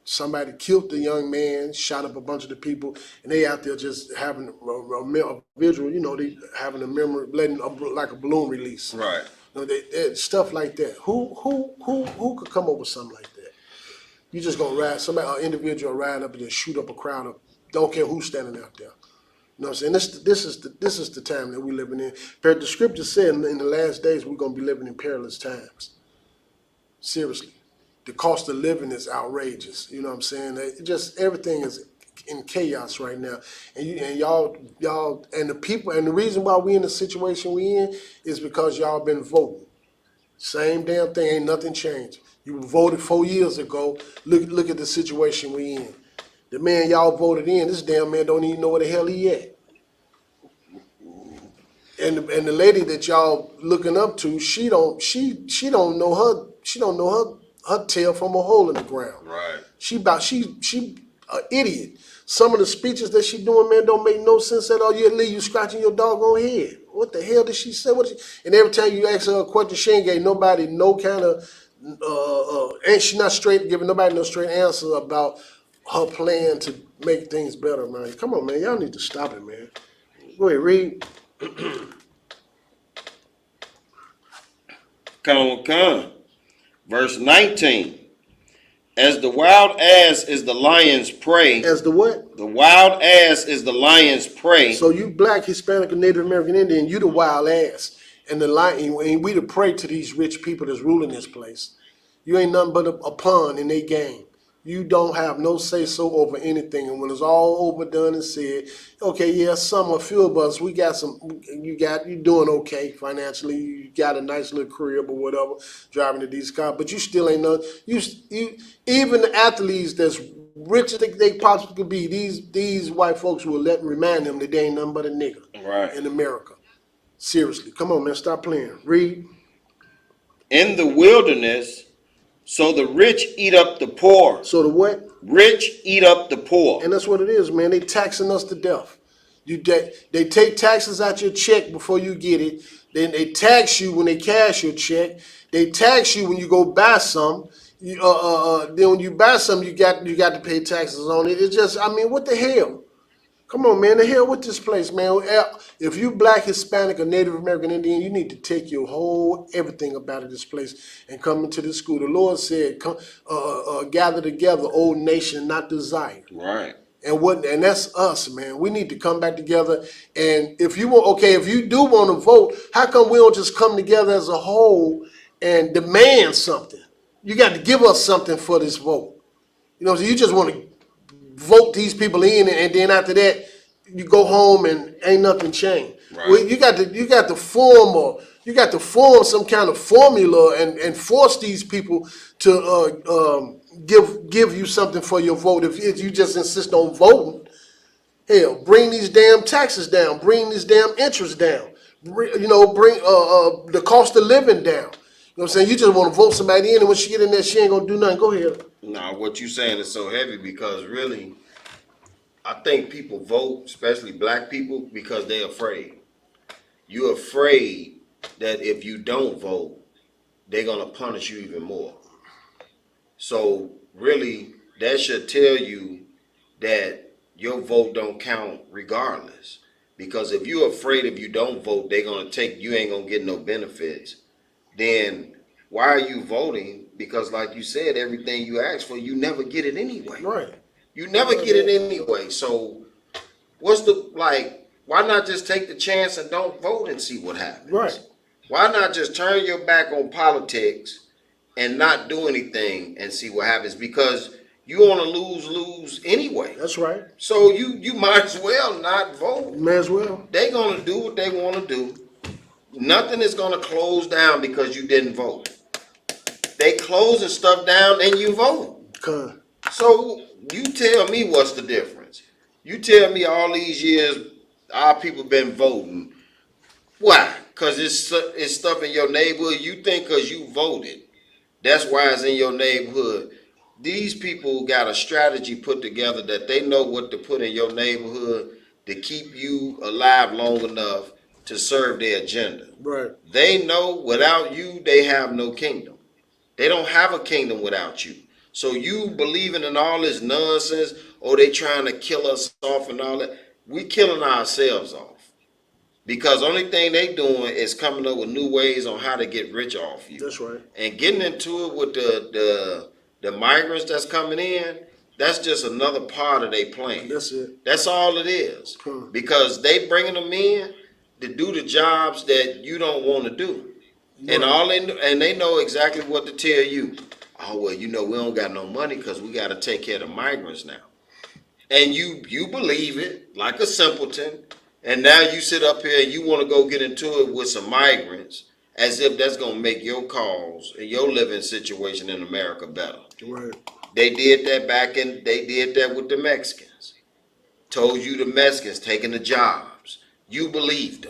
H: Somebody killed the young man, shot up a bunch of the people, and they out there just having a visual, you know, they having a memory, like a balloon release.
I: Right.
H: You know, stuff like that. Who could come up with something like that? You just gonna ride an individual ride up and just shoot up a crowd of, don't care who's standing out there. You know what I'm saying? This is the time that we're living in. But the scripture said in the last days we're gonna be living in perilous times. Seriously. The cost of living is outrageous. You know what I'm saying? Everything is in chaos right now. And y'all, and the people, and the reason why we in the situation we in is because y'all been voting. Same damn thing, ain't nothing changed. You voted 4 years ago. Look at the situation we in. The man y'all voted in, this damn man don't even know where the hell he at. And the lady that y'all looking up to, she don't know her tail from a hole in the ground.
I: Right.
H: She an idiot. Some of the speeches that she doing, man, don't make no sense at all. You leave you scratching your doggone head. What the hell did she say? And every time you ask her a question, she ain't gave nobody no kind of, and she not giving nobody no straight answer about her plan to make things better, man. Come on, man, y'all need to stop it, man. Go ahead, read.
I: Come. Verse 19. As the wild ass is the lion's prey.
H: As the what?
I: The wild ass is the lion's prey.
H: So you black, Hispanic, and Native American Indian, you the wild ass. And the lion, and we the prey to these rich people that's ruling this place. You ain't nothing but a pawn in their game. You don't have no say-so over anything. And when it's all over, done and said, okay, yeah, a few of us, we got you doing okay financially. You got a nice little crib or whatever, driving a decent car, but you still ain't none. Even the athletes that's rich as they possibly could be, these white folks will remind them that they ain't nothing but a nigga in America. Seriously. Come on, man, stop playing. Read.
I: in the wilderness, so the rich eat up the poor.
H: So the what?
I: Rich eat up the poor.
H: And that's what it is, man. They taxing us to death. They take taxes out your check before you get it. Then they tax you when they cash your check. They tax you when you go buy some. Then when you buy some, you got to pay taxes on it. It's just, I mean, what the hell? Come on, man. The hell with this place, man. If you black, Hispanic, or Native American Indian, you need to take your whole everything about this place and come into this school. The Lord said, "Come, gather together, old nation, not desire."
I: Right.
H: And that's us, man. We need to come back together. And if you do want to vote, how come we don't just come together as a whole and demand something? You got to give us something for this vote. You know, so you just want to vote these people in, and then after that, you go home and ain't nothing changed.
I: Right.
H: Well, you got to form some kind of formula and force these people to give you something for your vote. If you just insist on voting, hell, bring these damn taxes down, bring these damn interest down, bring the cost of living down. You know what I'm saying? You just want to vote somebody in, and when she get in there, she ain't gonna do nothing. Go ahead.
I: Now, what you saying is so heavy because really, I think people vote, especially black people, because they're afraid. You're afraid that if you don't vote, they're gonna punish you even more. So really, that should tell you that your vote don't count regardless. Because if you're afraid if you don't vote, they're gonna you ain't gonna get no benefits. Then why are you voting? Because like you said, everything you ask for, you never get it anyway.
H: Right.
I: You never get it anyway. So why not just take the chance and don't vote and see what happens?
H: Right.
I: Why not just turn your back on politics and not do anything and see what happens? Because you want to lose anyway.
H: That's right.
I: So you might as well not vote.
H: You may as well.
I: They're going to do what they want to do. Nothing is going to close down because you didn't vote. They closing stuff down and you vote. So you tell me what's the difference. You tell me all these years our people been voting. Why? Because it's stuff in your neighborhood. You think because you voted, that's why it's in your neighborhood. These people got a strategy put together that they know what to put in your neighborhood to keep you alive long enough to serve their agenda.
H: Right.
I: They know without you, they have no kingdom. They don't have a kingdom without you. So you believing in all this nonsense, or they trying to kill us off and all that, we killing ourselves off. Because only thing they doing is coming up with new ways on how to get rich off you.
H: That's right.
I: And getting into it with the migrants that's coming in, that's just another part of their plan.
H: That's it.
I: That's all it is. Because they bringing them in to do the jobs that you don't want to do. Right. And they know exactly what to tell you. Oh, well, we don't got no money because we got to take care of the migrants now. And you believe it like a simpleton. And now you sit up here and you want to go get into it with some migrants as if that's going to make your cause and your living situation in America better.
H: Right.
I: They did that with the Mexicans. Told you the Mexicans taking the jobs. You believed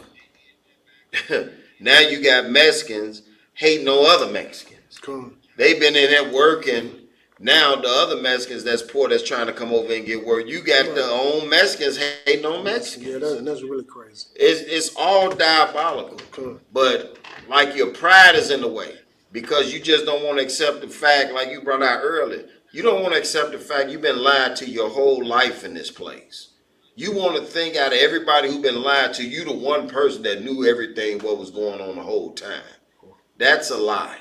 I: them. Now you got Mexicans hating on other Mexicans.
H: Cool.
I: They've been in there working. Now the other Mexicans that's poor that's trying to come over and get work, you got the own Mexicans hating on Mexicans.
H: Yeah, that's really crazy.
I: It's all diabolical.
H: Cool.
I: But like your pride is in the way because you just don't want to accept the fact, like you brought out earlier, you don't want to accept the fact you've been lied to your whole life in this place. You want to think out of everybody who's been lied to, you the one person that knew everything what was going on the whole time. That's a lie.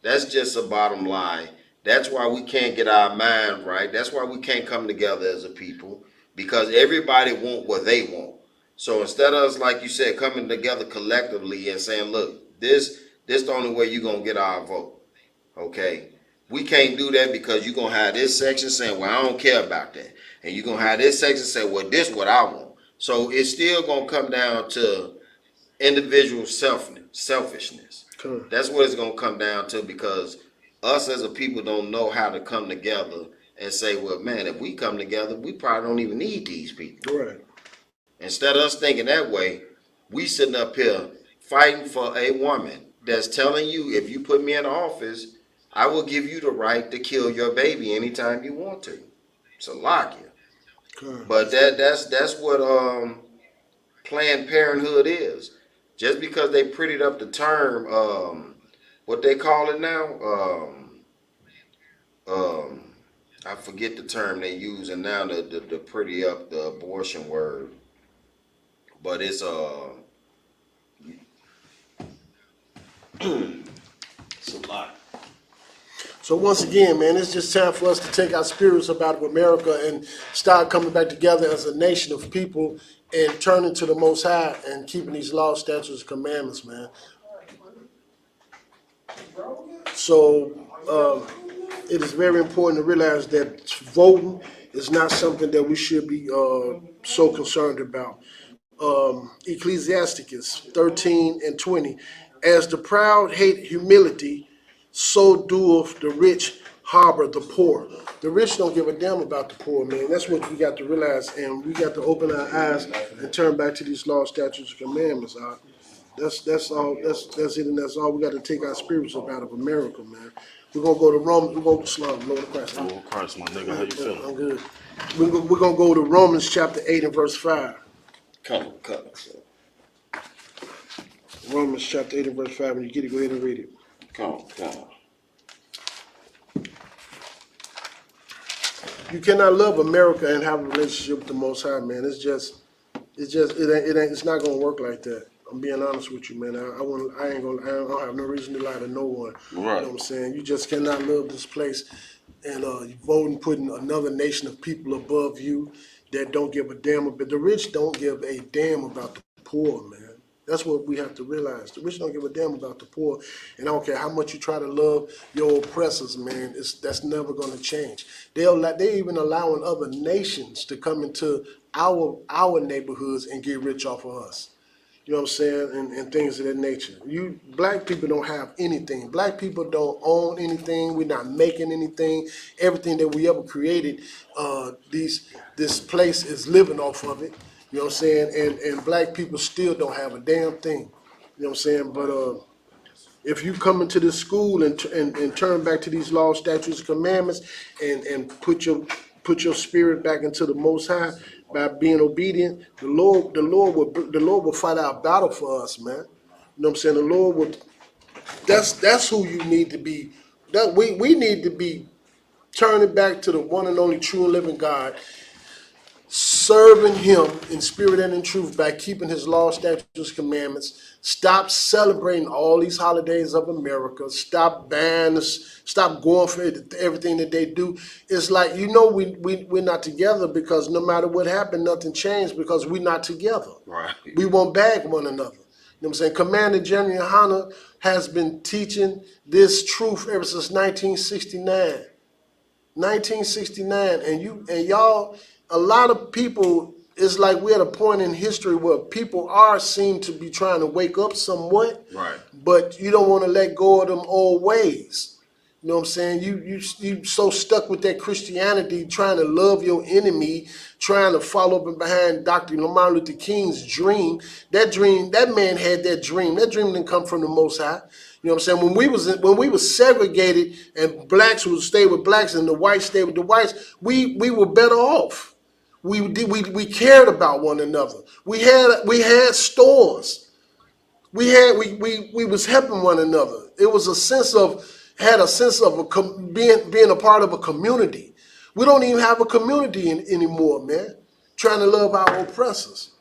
I: That's just a bottom line. That's why we can't get our mind right. That's why we can't come together as a people, because everybody want what they want. So instead of us, like you said, coming together collectively and saying, look, this the only way you're going to get our vote. Okay? We can't do that because you're going to have this section saying, well, I don't care about that. And you're going to have this section say, well, this is what I want. So it's still going to come down to individual selfishness.
H: Cool.
I: That's what it's going to come down to, because us as a people don't know how to come together and say, well, man, if we come together, we probably don't even need these people.
H: Right.
I: Instead of us thinking that way, we sitting up here fighting for a woman that's telling you if you put me in office, I will give you the right to kill your baby anytime you want to. It's a lock you. But that's what Planned Parenthood is. Just because they prettied up the term, what they call it now, I forget the term they use, and now the pretty up the abortion word, but it's it's a lot.
H: So once again, man, it's just time for us to take our spirits up out of America and start coming back together as a nation of people and turning to the Most High and keeping these laws, statutes, and commandments, man. So it is very important to realize that voting is not something that we should be so concerned about. Ecclesiasticus 13 and 20, as the proud hate humility, so doeth the rich harbor the poor. The rich don't give a damn about the poor, man. That's what we got to realize, and we got to open our eyes and turn back to these laws, statutes, and commandments. That's all. That's it, and that's all. We got to take our spirits up out of America, man. We're gonna go to Romans. We're going to Slum. Lord of Christ.
J: Lord of Christ, my nigga, how you feeling?
H: I'm good. We're gonna go to Romans chapter 8 and verse 5.
I: Come.
H: Romans chapter 8 and verse 5. When you get it, go ahead and read it.
I: Come.
H: You cannot love America and have a relationship with the Most High, man. It's not gonna work like that. I'm being honest with you, man. I don't have no reason to lie to no one.
J: Right.
H: You know what I'm saying? You just cannot love this place and you voting, putting another nation of people above you that don't give a damn. But the rich don't give a damn about the poor, man. That's what we have to realize. The rich don't give a damn about the poor, and I don't care how much you try to love your oppressors, man. That's never going to change. They're even allowing other nations to come into our neighborhoods and get rich off of us. You know what I'm saying? And things of that nature. Black people don't have anything. Black people don't own anything. We're not making anything. Everything that we ever created, this place is living off of it. You know what I'm saying? And black people still don't have a damn thing. You know what I'm saying? But if you come into this school and turn back to these laws, statutes, and commandments, and put your spirit back into the Most High by being obedient, the Lord will fight our battle for us, man. You know what I'm saying? The Lord will. That's who you need to be. We need to be turning back to the one and only true and living God, serving Him in spirit and in truth by keeping His laws, statutes, commandments. Stop celebrating all these holidays of America. Stop banning us. Stop going for everything that they do. It's like, we're not together because no matter what happened, nothing changed because we're not together.
I: Right.
H: We won't bag one another. You know what I'm saying? Commander General Hunter has been teaching this truth ever since 1969. 1969, and y'all, a lot of people, it's like we're at a point in history where people seem to be trying to wake up somewhat,
I: Right.
H: but you don't want to let go of them old ways. You know what I'm saying? You so stuck with that Christianity, trying to love your enemy, trying to follow up and behind Dr. Martin Luther King's dream. That man had that dream. That dream didn't come from the Most High. You know what I'm saying? When we was segregated and blacks would stay with blacks and the whites stayed with the whites, we were better off. We cared about one another. We had stores. We was helping one another. It was a sense of being a part of a community. We don't even have a community anymore, man. Trying to love our oppressors,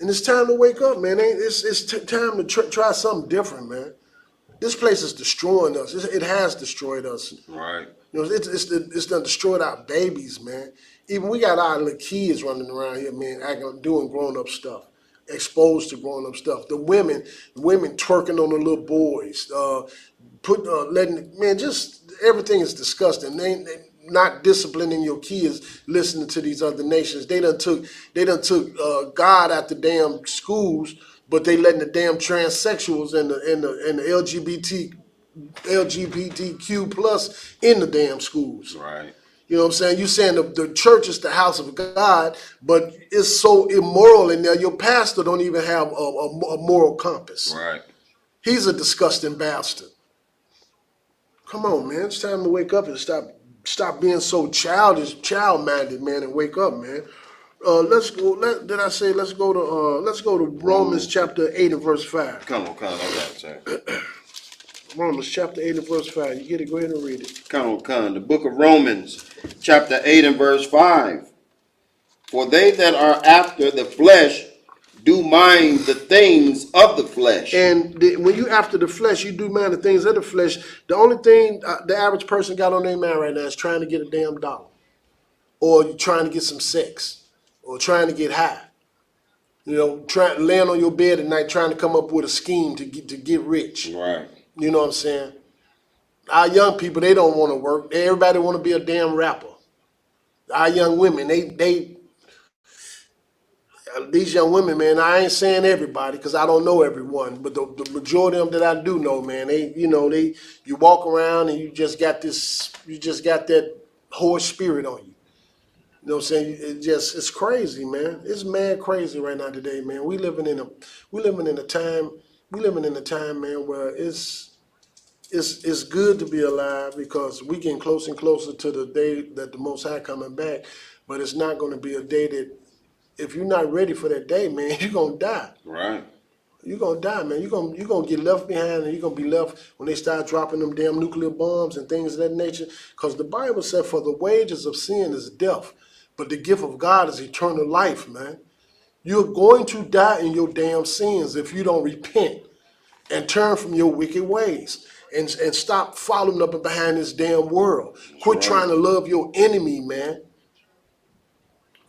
H: and it's time to wake up, man. It's time to try something different, man. This place is destroying us. It has destroyed us.
I: Right.
H: You know, it's done destroyed our babies, man. Even we got our little kids running around here, man, doing grown-up stuff, exposed to grown-up stuff. The women twerking on the little boys, just everything is disgusting. They not disciplining your kids, listening to these other nations. They done took God out the damn schools, but they letting the damn transsexuals and the LGBTQ plus in the damn schools.
I: Right.
H: You know what I'm saying? You saying the church is the house of God, but it's so immoral in there. Your pastor don't even have a moral compass.
I: Right.
H: He's a disgusting bastard. Come on, man. It's time to wake up and stop being so childish, child-minded, man, and wake up, man. Let's go. Did I say let's go to Romans chapter 8 and verse 5.
I: Come on, I got it, sir.
H: Romans chapter 8 and verse 5. You get it, go ahead and read it.
I: Come on. The book of Romans, chapter 8 and verse 5. For they that are after the flesh do mind the things of the flesh.
H: And when you after the flesh, you do mind the things of the flesh. The only thing the average person got on their mind right now is trying to get a damn dollar. Or you're trying to get some sex. Or trying to get high. You know, laying on your bed at night trying to come up with a scheme to get rich.
I: Right.
H: You know what I'm saying? Our young people, they don't want to work. Everybody want to be a damn rapper. Our young women, these young women, man, I ain't saying everybody because I don't know everyone, but the majority of them that I do know, man, you walk around and you just got that whore spirit on you. You know what I'm saying? It's crazy, man. It's mad crazy right now today, man. We living in a time, man, where it's good to be alive because we getting closer and closer to the day that the Most High coming back, but it's not going to be a day that, if you're not ready for that day, man, you're going to die.
I: Right.
H: You're going to die, man. You're gonna get left behind, and you're going to be left when they start dropping them damn nuclear bombs and things of that nature. Because the Bible said, for the wages of sin is death, but the gift of God is eternal life, man. You're going to die in your damn sins if you don't repent and turn from your wicked ways and stop following up and behind this damn world. Quit trying to love your enemy, man.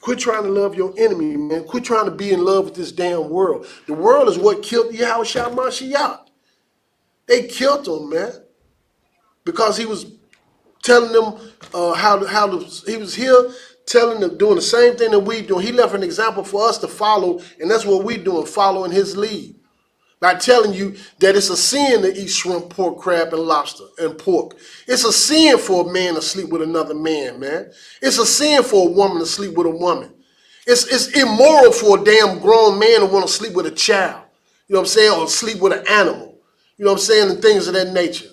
H: Quit trying to love your enemy, man. Quit trying to be in love with this damn world. The world is what killed Yahushua Mashiach. They killed him, man, because he was telling them he was here telling them, doing the same thing that we do. He left an example for us to follow, and that's what we doing, following his lead. By telling you that it's a sin to eat shrimp, pork, crab, and lobster, and pork. It's a sin for a man to sleep with another man, man. It's a sin for a woman to sleep with a woman. It's immoral for a damn grown man to want to sleep with a child. You know what I'm saying? Or sleep with an animal. You know what I'm saying? And things of that nature.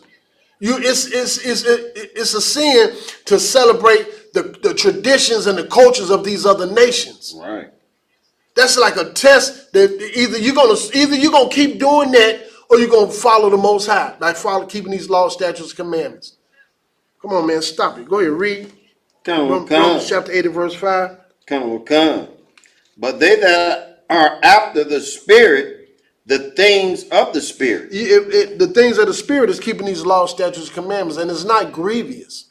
H: It's a sin to celebrate the traditions and the cultures of these other nations.
I: Right.
H: That's like a test that either you're gonna keep doing that or you're gonna follow the Most High, like keeping these laws, statutes, and commandments. Come on, man, stop it. Go ahead, read. Romans chapter 8 and verse 5.
I: Come. But they that are after the Spirit, the things of the Spirit.
H: The things of the Spirit is keeping these laws, statutes, and commandments, and it's not grievous.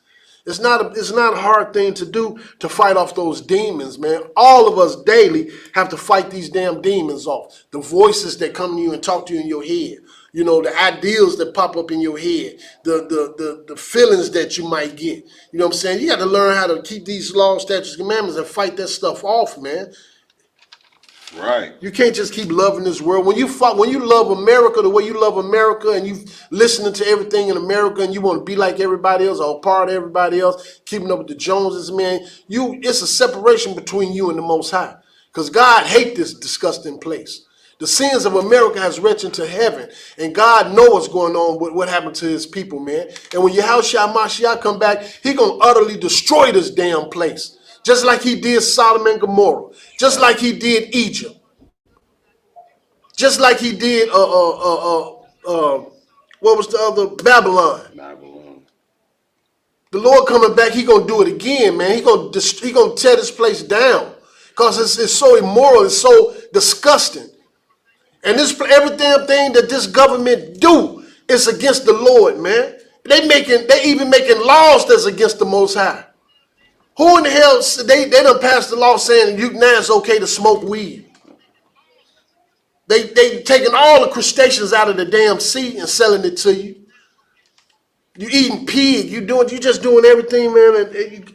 H: It's not a hard thing to do to fight off those demons, man. All of us daily have to fight these damn demons off. The voices that come to you and talk to you in your head. You know, the ideals that pop up in your head. The feelings that you might get. You know what I'm saying? You got to learn how to keep these laws, statutes, commandments and fight that stuff off, man.
I: Right.
H: You can't just keep loving this world. When you love America the way you love America and you listening to everything in America and you want to be like everybody else or part of everybody else, keeping up with the Joneses, man, it's a separation between you and the Most High. Because God hates this disgusting place. The sins of America has reached into heaven, and God knows what's going on with what happened to his people, man. And when Yahushua Mashiach come back, he going to utterly destroy this damn place. Just like he did Sodom and Gomorrah. Just like he did Egypt. Just like he did, what was the other? Babylon. The Lord coming back, he going to do it again, man. He going to tear this place down. Because it's so immoral, it's so disgusting. And every damn thing that this government do is against the Lord, man. They even making laws that's against the Most High. Who in the hell, they done passed the law saying now it's okay to smoke weed. They taking all the crustaceans out of the damn sea and selling it to you. You eating pig, you just doing everything, man.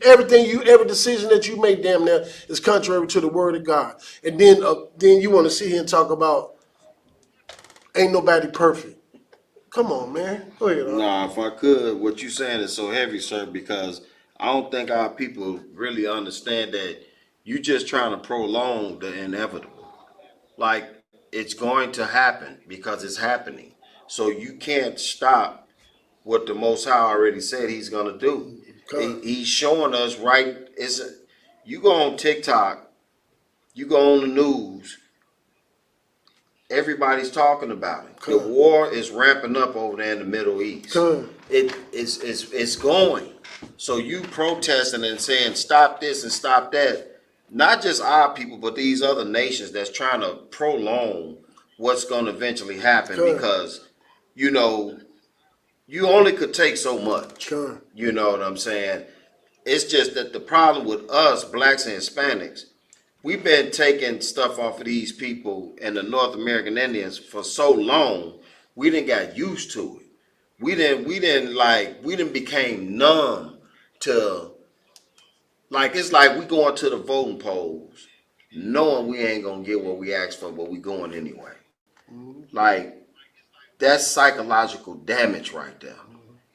H: Every decision that you make, damn near, is contrary to the word of God. And then you want to sit here and talk about ain't nobody perfect. Come on, man. Go ahead.
I: Nah, if I could, what you saying is so heavy, sir, because I don't think our people really understand that you just trying to prolong the inevitable. Like, it's going to happen because it's happening. So you can't stop what the Most High already said He's gonna do. He's showing us right. You go on TikTok, you go on the news. Everybody's talking about it. The war is ramping up over there in the Middle East. It's going. So you protesting and saying stop this and stop that. Not just our people, but these other nations that's trying to prolong what's going to eventually happen because, you know, you only could take so much. You know what I'm saying? It's just that the problem with us, blacks and Hispanics, we've been taking stuff off of these people and the North American Indians for so long, we didn't got used to it. We didn't became numb to, like, it's like we going to the voting polls knowing we ain't gonna get what we asked for, but we going anyway. Like, that's psychological damage right there.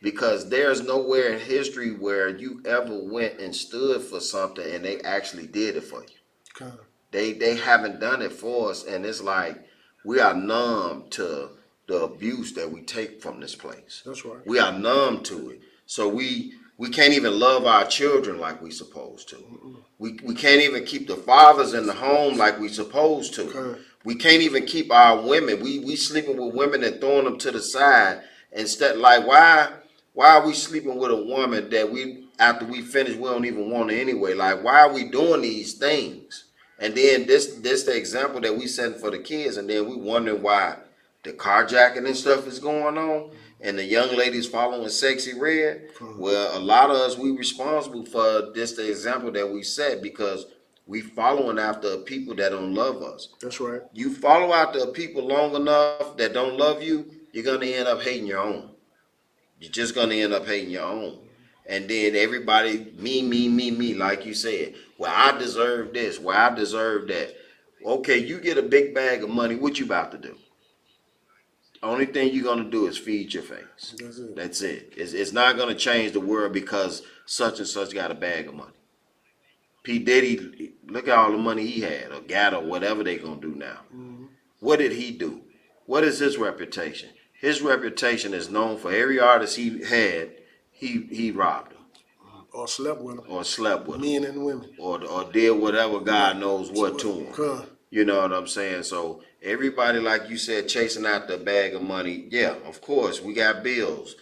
I: Because there's nowhere in history where you ever went and stood for something and they actually did it for you. They haven't done it for us, and it's like we are numb to the abuse that we take from this place.
H: That's right.
I: We are numb to it. So we can't even love our children like we supposed to. We can't even keep the fathers in the home like we supposed to. We can't even keep our women. We sleeping with women and throwing them to the side. Instead, like, why are we sleeping with a woman that after we finish, we don't even want her anyway? Like, why are we doing these things? And then this the example that we set for the kids, and then we wondering why the carjacking and stuff is going on, and the young ladies following Sexy Red. Well, a lot of us, we responsible for this, the example that we set, because we following after people that don't love us.
H: That's right.
I: You follow after people long enough that don't love you, you're gonna end up hating your own. You're just gonna end up hating your own. And then everybody, me, like you said. Well, I deserve this. Well, I deserve that. Okay, you get a big bag of money. What you about to do? Only thing you're gonna do is feed your face. That's it. It's not gonna change the world because such and such got a bag of money. P. Diddy, look at all the money he had, or got, or whatever they gonna do now. What did he do? What is his reputation? His reputation is known for every artist he had, he robbed them.
H: Or slept with them.
I: Or slept with
H: men and women.
I: Or did whatever God knows what to him. You know what I'm saying? So everybody, like you said, chasing after a bag of money. Yeah, of course, we got bills.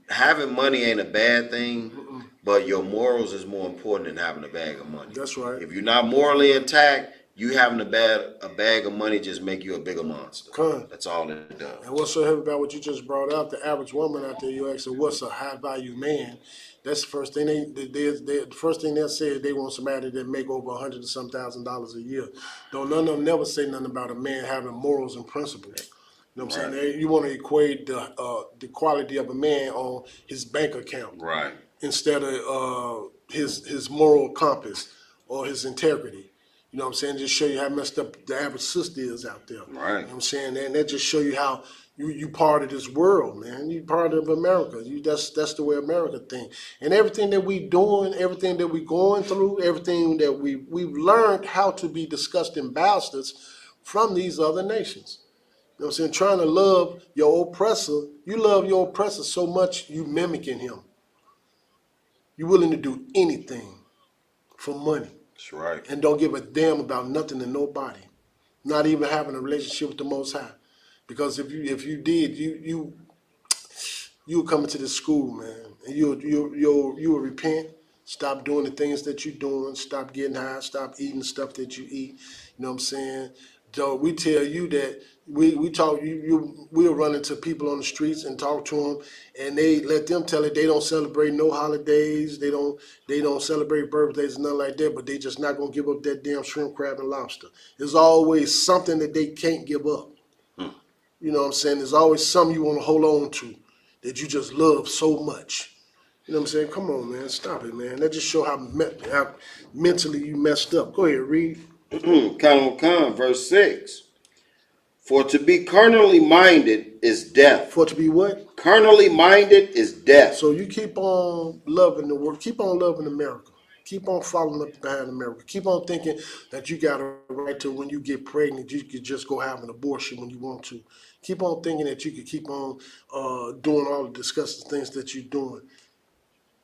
I: Having money ain't a bad thing, but your morals is more important than having a bag of money.
H: That's right.
I: If you're not morally intact, you having a bag of money just make you a bigger monster. That's all it does.
H: And what's so heavy about what you just brought up, the average woman out there, you ask her, what's a high value man? That's the first thing the first thing they'll say is they want somebody that make over $100,000 and some a year. Don't none of them never say nothing about a man having morals and principles. You know what I'm saying? You want to equate the quality of a man on his bank account,
I: right?
H: Instead of his moral compass or his integrity. You know what I'm saying? Just show you how messed up the average sister is out there.
I: Right.
H: You know what I'm saying? And that just show you how you part of this world, man. You part of America. That's the way America think. And everything that we doing, everything that we going through, everything that we've learned how to be disgusting bastards from these other nations. You know what I'm saying? Trying to love your oppressor. You love your oppressor so much you mimicking him. You're willing to do anything for money.
I: That's right.
H: And don't give a damn about nothing and nobody. Not even having a relationship with the Most High. Because if you did, you would come into this school, man. And you will repent, stop doing the things that you're doing, stop getting high, stop eating the stuff that you eat. You know what I'm saying? So we tell you that we'll run into people on the streets and talk to them, and they let them tell it they don't celebrate no holidays, they don't celebrate birthdays and nothing like that, but they just not gonna give up that damn shrimp, crab, and lobster. There's always something that they can't give up. You know what I'm saying? There's always something you want to hold on to that you just love so much. You know what I'm saying? Come on, man, stop it, man. That just show how mentally you messed up. Go ahead, read.
I: Verse 6. For to be carnally minded is death.
H: For to be what?
I: Carnally minded is death.
H: So you keep on loving the world. Keep on loving America. Keep on following up behind America. Keep on thinking that you got a right to, when you get pregnant, you could just go have an abortion when you want to. Keep on thinking that you can keep on doing all the disgusting things that you're doing.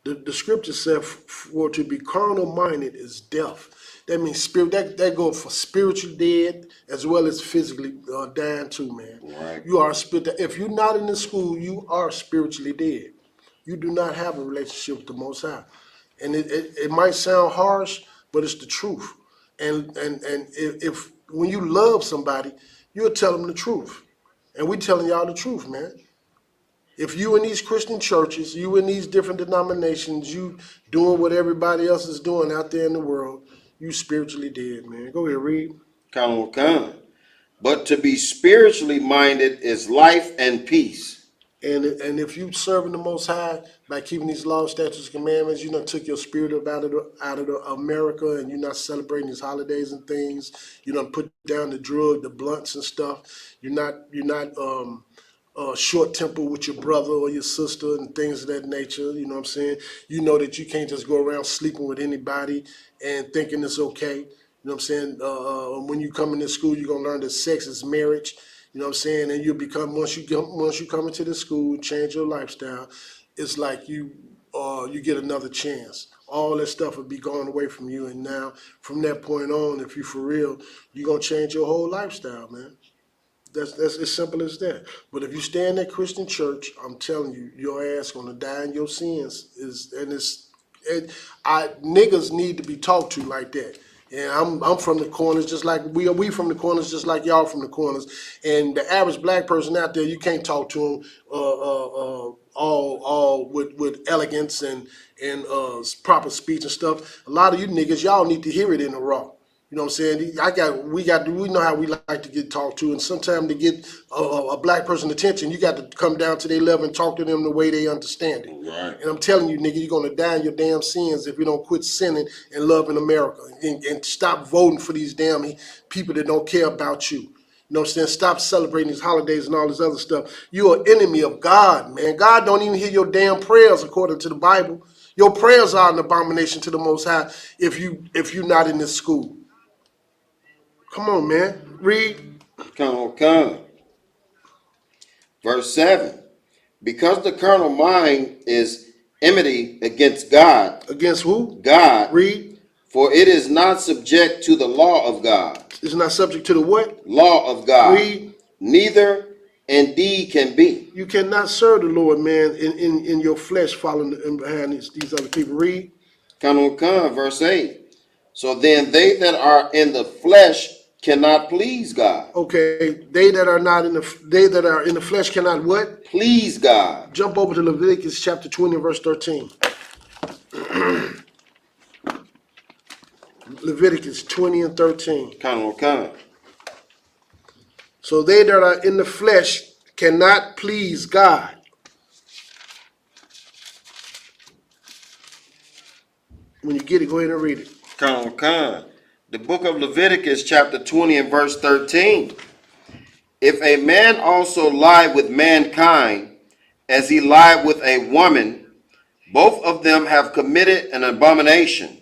H: The scripture said, for to be carnal minded is death. That means spirit. That goes for spiritually dead as well as physically dying too, man.
I: Right.
H: You are spirit. If you're not in the school, you are spiritually dead. You do not have a relationship with the Most High, and it might sound harsh, but it's the truth. And if when you love somebody, you'll tell them the truth, and we telling y'all the truth, man. If you in these Christian churches, you in these different denominations, you doing what everybody else is doing out there in the world, you spiritually dead, man. Go ahead, read.
I: Come. But to be spiritually minded is life and peace.
H: And if you serving the Most High by keeping these laws, statutes, commandments, you done took your spirit up out of America, and you're not celebrating these holidays and things. You done put down the drug, the blunts and stuff. You're not short temper with your brother or your sister and things of that nature. You know what I'm saying? You know that you can't just go around sleeping with anybody and thinking it's okay. You know what I'm saying? When you come into school, you're gonna learn that sex is marriage. You know what I'm saying? And you'll become, once you come into the school, change your lifestyle, it's like you get another chance. All that stuff will be gone away from you, and now from that point on, if you for real, you're gonna change your whole lifestyle, man. That's as simple as that. But if you stay in that Christian church, I'm telling you, your ass gonna die in your sins. Niggas need to be talked to like that. And I'm from the corners, just like we from the corners, just like y'all from the corners. And the average black person out there, you can't talk to them all with elegance and proper speech and stuff. A lot of you niggas, y'all need to hear it in the raw. You know what I'm saying? We know how we like to get talked to, and sometimes to get a black person attention, you got to come down to their level and talk to them the way they understand it.
I: Right.
H: And I'm telling you, nigga, you're gonna die in your damn sins if you don't quit sinning and loving America and stop voting for these damn people that don't care about you. You know what I'm saying? Stop celebrating these holidays and all this other stuff. You're an enemy of God, man. God don't even hear your damn prayers according to the Bible. Your prayers are an abomination to the Most High if you're not in this school. Come on, man. Read.
I: Come. Verse 7. Because the carnal mind is enmity against God.
H: Against who?
I: God.
H: Read.
I: For it is not subject to the law of God.
H: It's not subject to the what?
I: Law of God.
H: Read.
I: Neither indeed can be.
H: You cannot serve the Lord, man, in your flesh following behind these other people. Read.
I: Come. Verse 8. So then they that are in the flesh cannot please God.
H: Okay, they that are in the flesh cannot what?
I: Please God.
H: Jump over to Leviticus chapter 20 verse 13. Leviticus 20 and 13.
I: Come.
H: So they that are in the flesh cannot please God. When you get it, go ahead and read it.
I: Come. The book of Leviticus chapter 20 and verse 13. If a man also lie with mankind, as he lied with a woman, both of them have committed an abomination.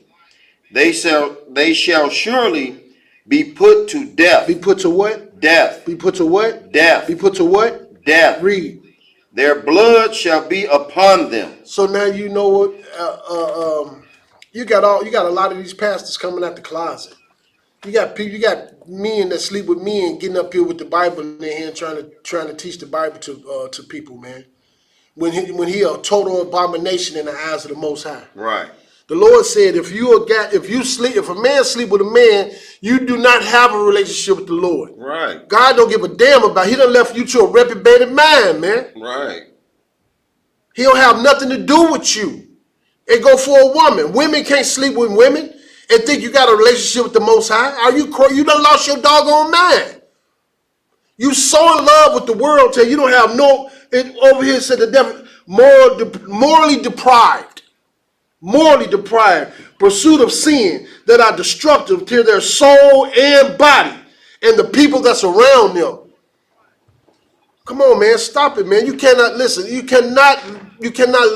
I: They shall surely be put to death.
H: Be put to what?
I: Death.
H: Be put to what?
I: Death.
H: Be put to what?
I: Death.
H: Read.
I: Their blood shall be upon them.
H: So now you know what. You got a lot of these pastors coming out the closet. You got men that sleep with men getting up here with the Bible in their hand, trying to teach the Bible to people, man. When he a total abomination in the eyes of the Most High.
I: Right.
H: The Lord said, if a man sleep with a man, you do not have a relationship with the Lord.
I: Right.
H: God don't give a damn about. He done left you to a reprobated mind, man.
I: Right.
H: He don't have nothing to do with you. It go for a woman. Women can't sleep with women and think you got a relationship with the Most High. Are you crazy? You done lost your doggone mind. You so in love with the world till you don't have no. Over here said the devil, morally deprived. Morally deprived. Pursuit of sin that are destructive to their soul and body and the people that's around them. Come on, man. Stop it, man. You cannot listen. You cannot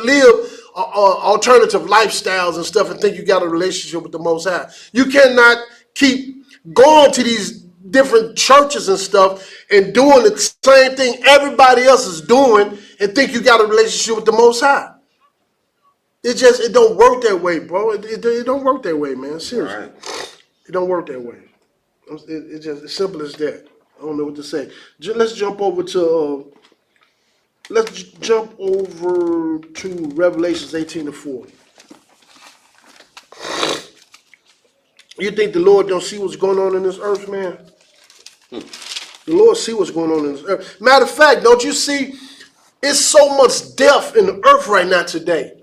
H: live alternative lifestyles and stuff and think you got a relationship with the Most High. You cannot keep going to these different churches and stuff and doing the same thing everybody else is doing and think you got a relationship with the Most High. It don't work that way, bro. It don't work that way, man. Seriously.
I: Right.
H: It don't work that way. It's just as simple as that. I don't know what to say. Let's jump over to Revelations 18:4. You think the Lord don't see what's going on in this earth, man? The Lord see what's going on in this earth. Matter of fact, don't you see? It's so much death in the earth right now today.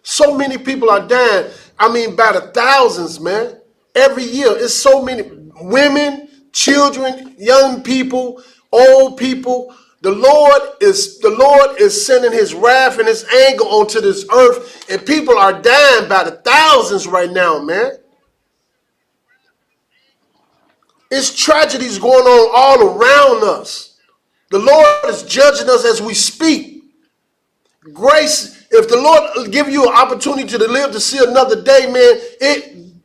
H: So many people are dying. I mean, by the thousands, man. Every year, it's so many women, children, young people, old people. The Lord is sending His wrath and His anger onto this earth, and people are dying by the thousands right now, man. It's tragedies going on all around us. The Lord is judging us as we speak. Grace, if the Lord give you an opportunity to live to see another day, man,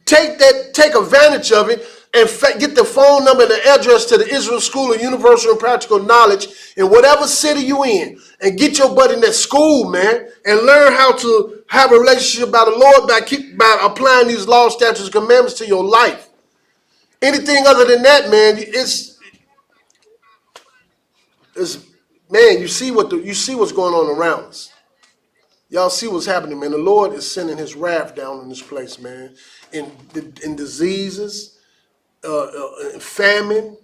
H: take advantage of it and get the phone number and the address to the Israel School of Universal and Practical Knowledge in whatever city you in, and get your butt in that school, man, and learn how to have a relationship by the Lord by applying these laws, statutes, and commandments to your life. Anything other than that, man, it's man, you see what's going on around us. Y'all see what's happening, man. The Lord is sending His wrath down in this place, man. In diseases, famine,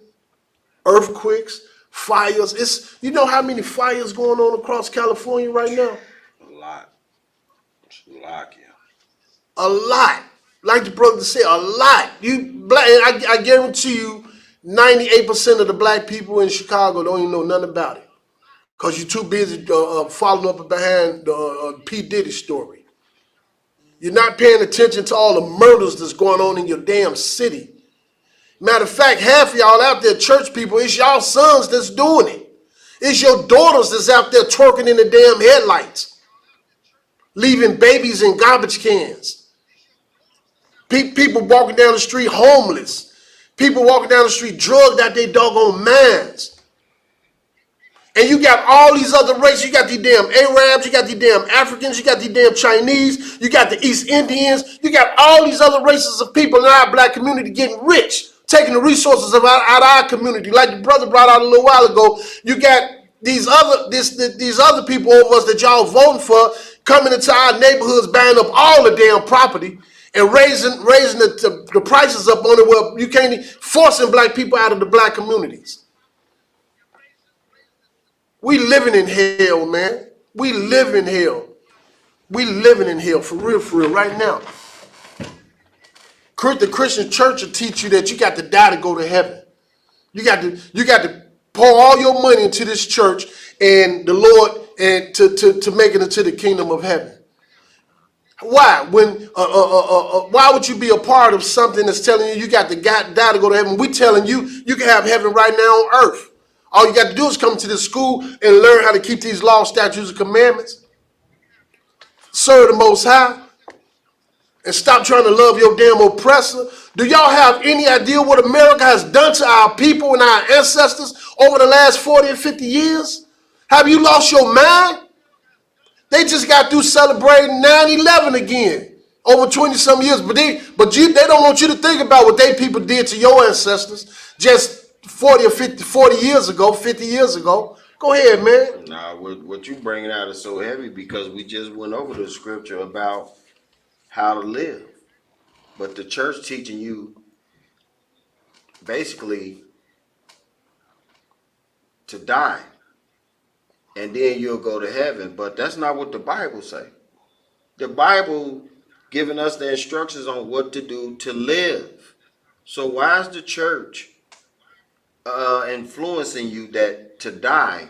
H: earthquakes, fires. You know how many fires going on across California right now?
I: A lot.
H: A lot. Like the brother said, a lot. I guarantee you, 98% of the black people in Chicago don't even know nothing about it, because you're too busy following up behind the P. Diddy story. You're not paying attention to all the murders that's going on in your damn city. Matter of fact, half of y'all out there, church people, it's y'all sons that's doing it. It's your daughters that's out there twerking in the damn headlights, leaving babies in garbage cans. People walking down the street homeless. People walking down the street drugged out their doggone minds. And you got all these other races. You got these damn Arabs. You got these damn Africans. You got these damn Chinese. You got the East Indians. You got all these other races of people in our black community getting rich, taking the resources out of our community. Like the brother brought out a little while ago, you got these other people over us that y'all voting for coming into our neighborhoods, buying up all the damn property and raising the prices up on it, where you can't, forcing black people out of the black communities. We living in hell, man. We live in hell. We living in hell for real, right now. The Christian church will teach you that you got to die to go to heaven. You got to pour all your money into this church and the Lord, and to make it into the kingdom of heaven. Why? Why would you be a part of something that's telling you got to die to go to heaven? We telling you you can have heaven right now on earth. All you got to do is come to this school and learn how to keep these laws, statutes, and commandments. Serve the Most High. And stop trying to love your damn oppressor. Do y'all have any idea what America has done to our people and our ancestors over the last 40 and 50 years? Have you lost your mind? They just got through celebrating 9/11 again, over 20-some years. But they don't want you to think about what they people did to your ancestors just 40 years ago, 50 years ago. Go ahead, man.
I: Nah, what you bringing out is so heavy, because we just went over the scripture about how to live. But the church teaching you basically to die, and then you'll go to heaven. But that's not what the Bible say. The Bible giving us the instructions on what to do to live. So why is the church influencing you that to die,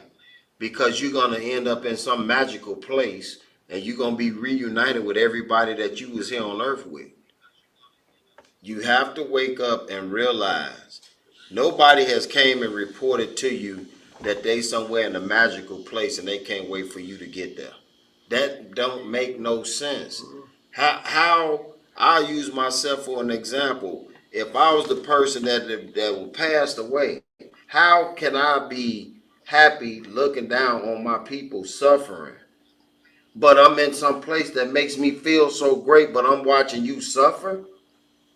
I: because you're going to end up in some magical place and you're going to be reunited with everybody that you was here on earth with? You have to wake up and realize nobody has came and reported to you that they somewhere in a magical place and they can't wait for you to get there. That don't make no sense. How I'll use myself for an example. If I was the person that passed away, how can I be happy looking down on my people suffering? But I'm in some place that makes me feel so great, but I'm watching you suffer?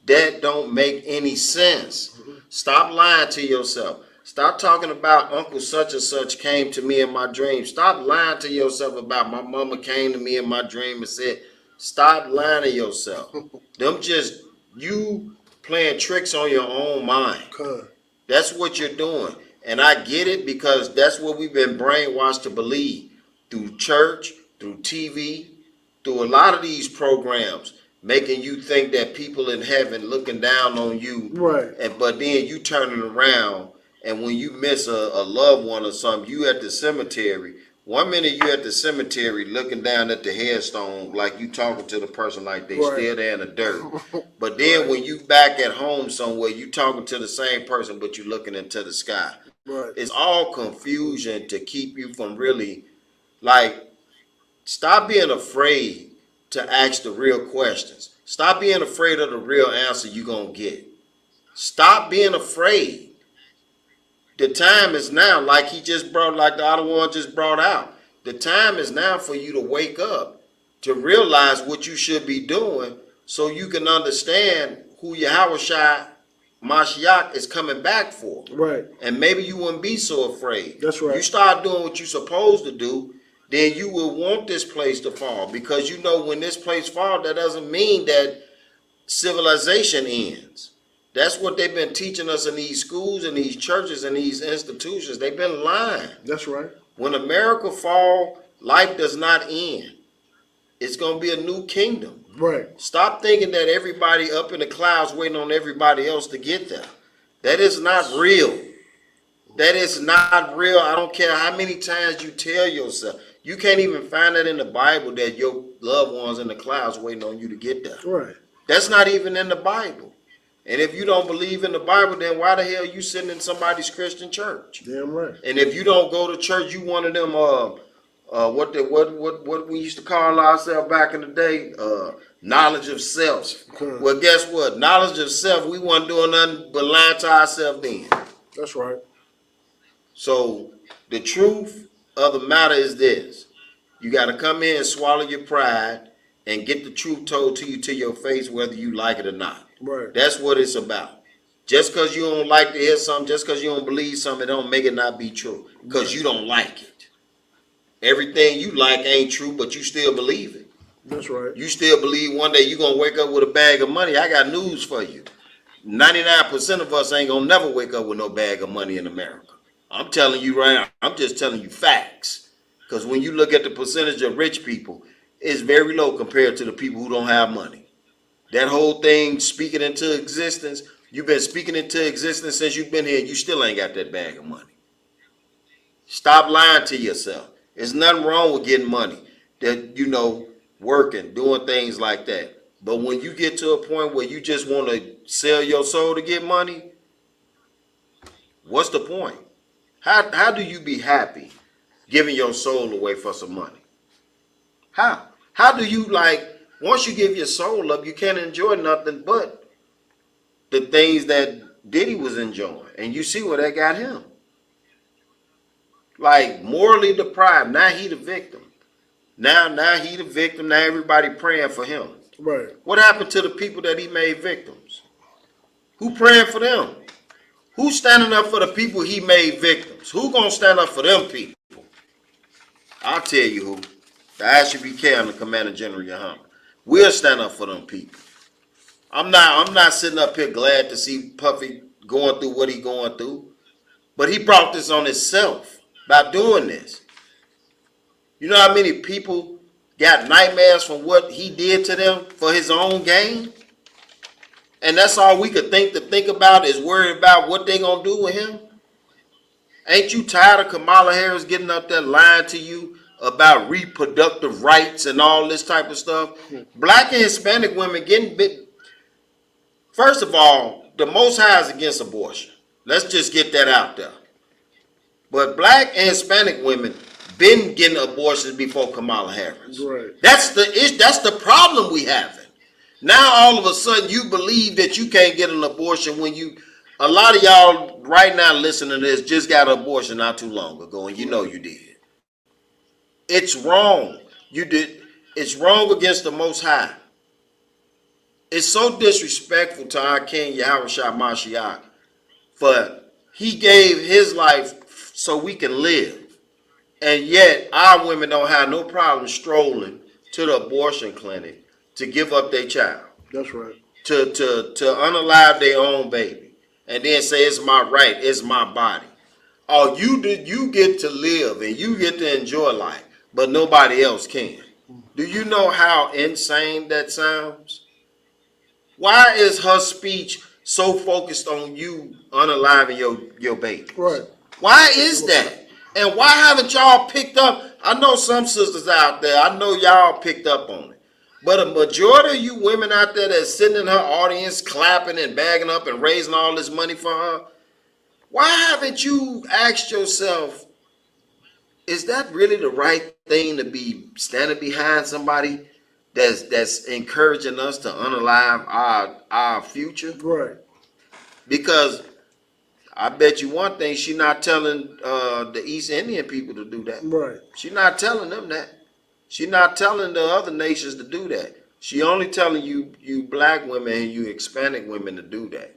I: That don't make any sense. Stop lying to yourself. Stop talking about Uncle such and such came to me in my dream. Stop lying to yourself about my mama came to me in my dream and said, stop lying to yourself. Them just you playing tricks on your own mind. That's what you're doing. And I get it because that's what we've been brainwashed to believe through church, through TV, through a lot of these programs, making you think that people in heaven looking down on you.
H: Right.
I: But then you turning around, and when you miss a loved one or something, you at the cemetery. 1 minute you at the cemetery looking down at the headstone like you talking to the person like they still there in the dirt. But then when you back at home somewhere, you talking to the same person, but you looking into the sky.
H: Right.
I: It's all confusion to keep you from really, like, stop being afraid to ask the real questions. Stop being afraid of the real answer you're going to get. Stop being afraid. The time is now, like he just brought, like the other one just brought out. The time is now for you to wake up, to realize what you should be doing so you can understand who Yahushua Mashiach is coming back for.
H: Right.
I: And maybe you wouldn't be so afraid.
H: That's right.
I: You start doing what you're supposed to do, then you will want this place to fall. Because you know when this place falls, that doesn't mean that civilization ends. That's what they've been teaching us in these schools and these churches and these institutions. They've been lying.
H: That's right.
I: When America fall, life does not end. It's going to be a new kingdom.
H: Right.
I: Stop thinking that everybody up in the clouds waiting on everybody else to get there. That is not real. That is not real. I don't care how many times you tell yourself. You can't even find that in the Bible that your loved ones in the clouds waiting on you to get there.
H: Right.
I: That's not even in the Bible. And if you don't believe in the Bible, then why the hell you sitting in somebody's Christian church?
H: Damn right.
I: And if you don't go to church, you one of them what we used to call ourselves back in the day, knowledge of self.
H: Okay.
I: Well, guess what? Knowledge of self, we wasn't doing nothing but lying to ourselves then.
H: That's right.
I: So the truth of the matter is this. You got to come in and swallow your pride and get the truth told to you to your face, whether you like it or not.
H: Right.
I: That's what it's about. Just because you don't like to hear something, just because you don't believe something, it don't make it not be true. Because you don't like it. Everything you like ain't true, but you still believe it.
H: That's right.
I: You still believe one day you're going to wake up with a bag of money. I got news for you. 99% of us ain't going to never wake up with no bag of money in America. I'm telling you right now. I'm just telling you facts. Because when you look at the percentage of rich people, it's very low compared to the people who don't have money. That whole thing, speaking into existence, you've been speaking into existence since you've been here, and you still ain't got that bag of money. Stop lying to yourself. There's nothing wrong with getting money, that, working, doing things like that. But when you get to a point where you just want to sell your soul to get money, what's the point? How do you be happy giving your soul away for some money? How? How do you, once you give your soul up, you can't enjoy nothing but the things that Diddy was enjoying. And you see where that got him. Morally deprived. Now he the victim. Now he the victim. Now everybody praying for him.
H: Right.
I: What happened to the people that he made victims? Who praying for them? Who's standing up for the people he made victims? Who gonna stand up for them people? I'll tell you who. The Isupk and the Commander General Yahanna. We'll stand up for them people. I'm not sitting up here glad to see Puffy going through what he going through. But he brought this on himself by doing this. You know how many people got nightmares from what he did to them for his own gain? And that's all we could think about is worry about what they gonna do with him? Ain't you tired of Kamala Harris getting up there lying to you about reproductive rights and all this type of stuff? Black and Hispanic women getting bit. First of all, the Most High is against abortion. Let's just get that out there. But black and Hispanic women been getting abortions before Kamala Harris.
H: Right.
I: That's the problem we having. Now all of a sudden you believe that you can't get an abortion when you A lot of y'all right now listening to this just got an abortion not too long ago, and you know you did. It's wrong. You did. It's wrong against the Most High. It's so disrespectful to our King Yahweh Shah Mashiach, for he gave his life so we can live. And yet our women don't have no problem strolling to the abortion clinic to give up their child.
H: That's right.
I: To unalive their own baby. And then say it's my right, it's my body. Oh, you get to live and you get to enjoy life, but nobody else can. Do you know how insane that sounds? Why is her speech so focused on you unaliving your baby?
H: Right.
I: Why is that? And why haven't y'all picked up? I know some sisters out there, I know y'all picked up on it. But a majority of you women out there that's sitting in her audience clapping and bagging up and raising all this money for her, why haven't you asked yourself, is that really the right thing to be standing behind somebody that's encouraging us to unalive our future?
H: Right.
I: Because I bet you one thing, she's not telling the East Indian people to do that.
H: Right.
I: She's not telling them that. She's not telling the other nations to do that. She only telling you black women and you Hispanic women to do that.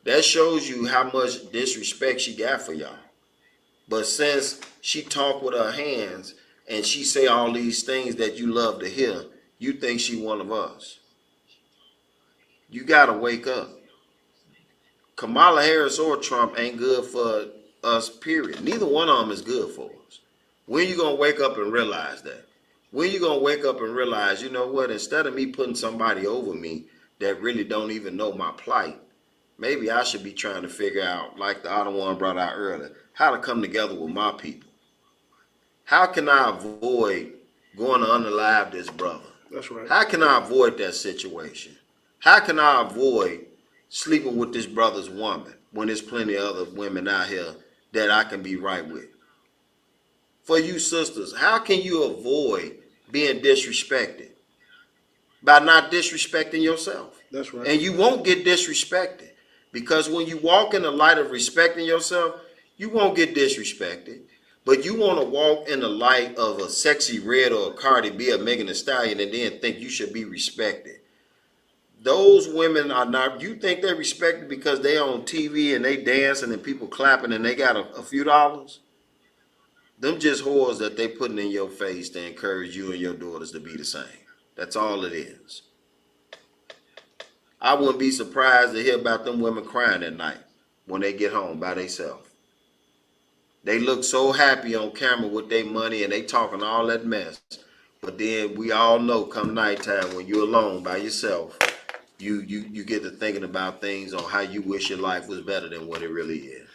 I: That shows you how much disrespect she got for y'all. But since she talk with her hands and she say all these things that you love to hear, you think she one of us. You gotta wake up. Kamala Harris or Trump ain't good for us, period. Neither one of them is good for us. When you gonna wake up and realize that? When you gonna wake up and realize, you know what, instead of me putting somebody over me that really don't even know my plight, maybe I should be trying to figure out, like the other one brought out earlier, how to come together with my people. How can I avoid going to unalive this brother?
H: That's right.
I: How can I avoid that situation? How can I avoid sleeping with this brother's woman when there's plenty of other women out here that I can be right with? For you sisters, how can you avoid being disrespected? By not disrespecting yourself.
H: That's right.
I: And you won't get disrespected. Because when you walk in the light of respecting yourself, you won't get disrespected. But you want to walk in the light of a Sexy Red or a Cardi B or Megan Thee Stallion and then think you should be respected. Those women are not, you think they're respected because they on TV and they dancing and people clapping and they got a few dollars? Them just whores that they putting in your face to encourage you and your daughters to be the same. That's all it is. I wouldn't be surprised to hear about them women crying at night when they get home by themselves. They look so happy on camera with their money and they talking all that mess. But then we all know come nighttime when you're alone by yourself, you get to thinking about things on how you wish your life was better than what it really is.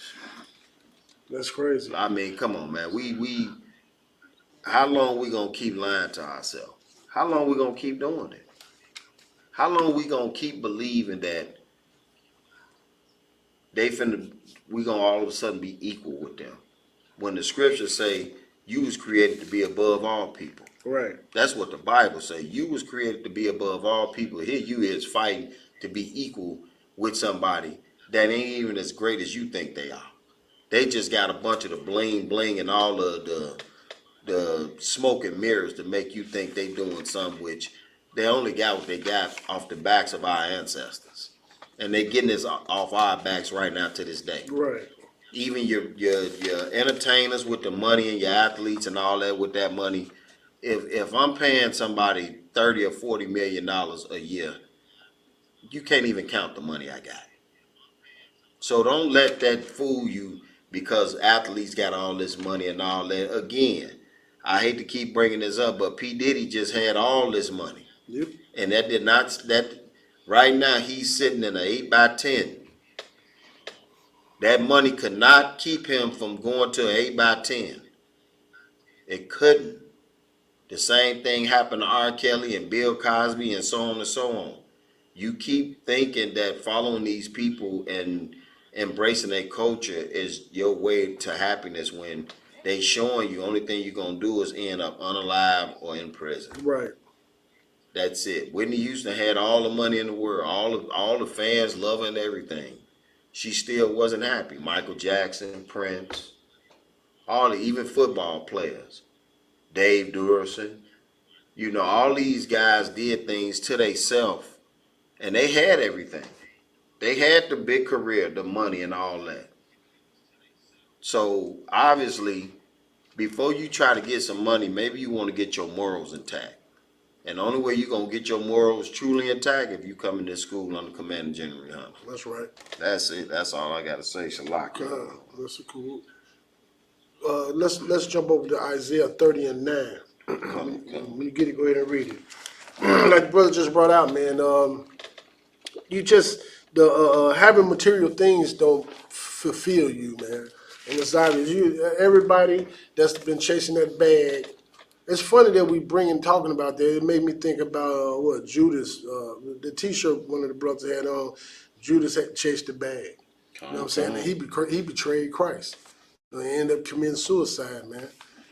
H: That's crazy.
I: I mean, come on, man. We how long we gonna keep lying to ourselves? How long we gonna keep doing it? How long we gonna keep believing that we gonna all of a sudden be equal with them? When the scriptures say you was created to be above all people.
H: Right.
I: That's what the Bible say. You was created to be above all people. Here you is fighting to be equal with somebody that ain't even as great as you think they are. They just got a bunch of the bling bling and all of the smoke and mirrors to make you think they doing something, which they only got what they got off the backs of our ancestors. And they getting this off our backs right now to this day.
H: Right.
I: Even your entertainers with the money and your athletes and all that with that money. If I'm paying somebody $30 or $40 million a year, you can't even count the money I got. So don't let that fool you because athletes got all this money and all that. Again, I hate to keep bringing this up, but P. Diddy just had all this money.
H: Yep.
I: And right now he's sitting in an 8x10. That money could not keep him from going to an 8x10. It couldn't. The same thing happened to R. Kelly and Bill Cosby and so on and so on. You keep thinking that following these people and embracing their culture is your way to happiness when they showing you only thing you're going to do is end up unalive or in prison.
H: Right.
I: That's it. Whitney Houston had all the money in the world, all the fans loving everything. she still wasn't happy. Michael Jackson, Prince, even football players, Dave Durson, all these guys did things to themselves, and they had everything. They had the big career, the money, and all that. So obviously, before you try to get some money, maybe you want to get your morals intact. And the only way you're going to get your morals truly intact if you come in this school under Command of General Hunter.
H: That's right.
I: That's it. That's all I got to say. Shalak.
H: That's cool. Let's jump over to Isaiah 30 and 9. When you get it, go ahead and read it. Like the brother just brought out, man. Having material things don't fulfill you, man. And it's obvious. Everybody that's been chasing that bag. It's funny that we talking about that. It made me think about Judas, the T-shirt one of the brothers had on. Judas had chased the bag. You know what I'm saying? And he betrayed Christ. He ended up committing suicide, man.